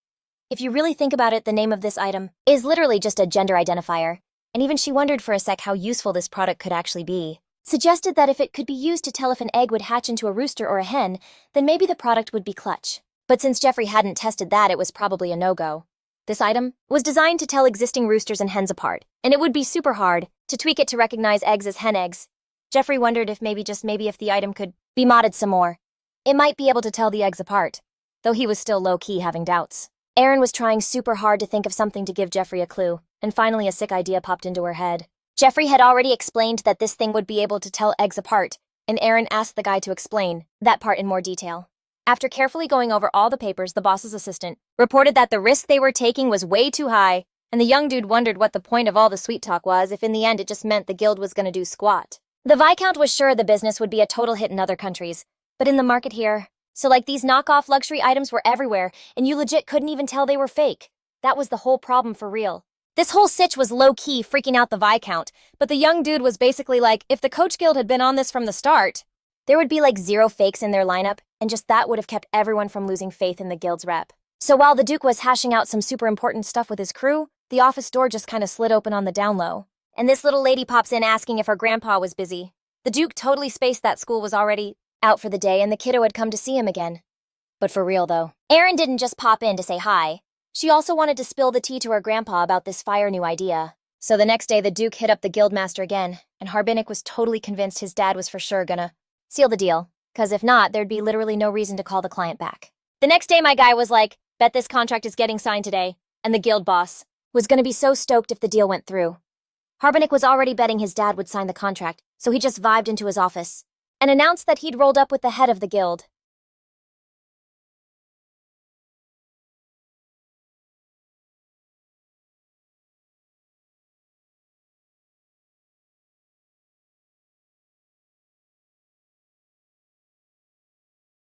If you really think about it, the name of this item is literally just a gender identifier, and even she wondered for a sec how useful this product could actually be. Suggested that if it could be used to tell if an egg would hatch into a rooster or a hen, then maybe the product would be clutch. But since Jeffrey hadn't tested that, it was probably a no-go. This item was designed to tell existing roosters and hens apart, and it would be super hard to tweak it to recognize eggs as hen eggs. Jeffrey wondered if maybe if the item could be modded some more, it might be able to tell the eggs apart, though he was still low-key having doubts. Erin was trying super hard to think of something to give Jeffrey a clue, and finally a sick idea popped into her head. Jeffrey had already explained that this thing would be able to tell eggs apart, and Erin asked the guy to explain that part in more detail. After carefully going over all the papers, the boss's assistant reported that the risk they were taking was way too high, and the young dude wondered what the point of all the sweet talk was if in the end it just meant the guild was gonna do squat. The Viscount was sure the business would be a total hit in other countries, but in the market here, so these knockoff luxury items were everywhere, and you legit couldn't even tell they were fake. That was the whole problem for real. This whole sitch was low-key freaking out the Viscount, but the young dude was basically like, if the Coach Guild had been on this from the start, there would be 0 fakes in their lineup, and just that would have kept everyone from losing faith in the guild's rep. So while the Duke was hashing out some super important stuff with his crew, the office door just kind of slid open on the down low, and this little lady pops in asking if her grandpa was busy. The Duke totally spaced that school was already out for the day and the kiddo had come to see him again. But for real though, Erin didn't just pop in to say hi. She also wanted to spill the tea to her grandpa about this fire new idea. So the next day the Duke hit up the guildmaster again, and Harbenic was totally convinced his dad was for sure gonna seal the deal, cause if not, there'd be literally no reason to call the client back. The next day my guy was like, bet this contract is getting signed today, and the guild boss was gonna be so stoked if the deal went through. Harbenic was already betting his dad would sign the contract, so he just vibed into his office and announced that he'd rolled up with the head of the guild.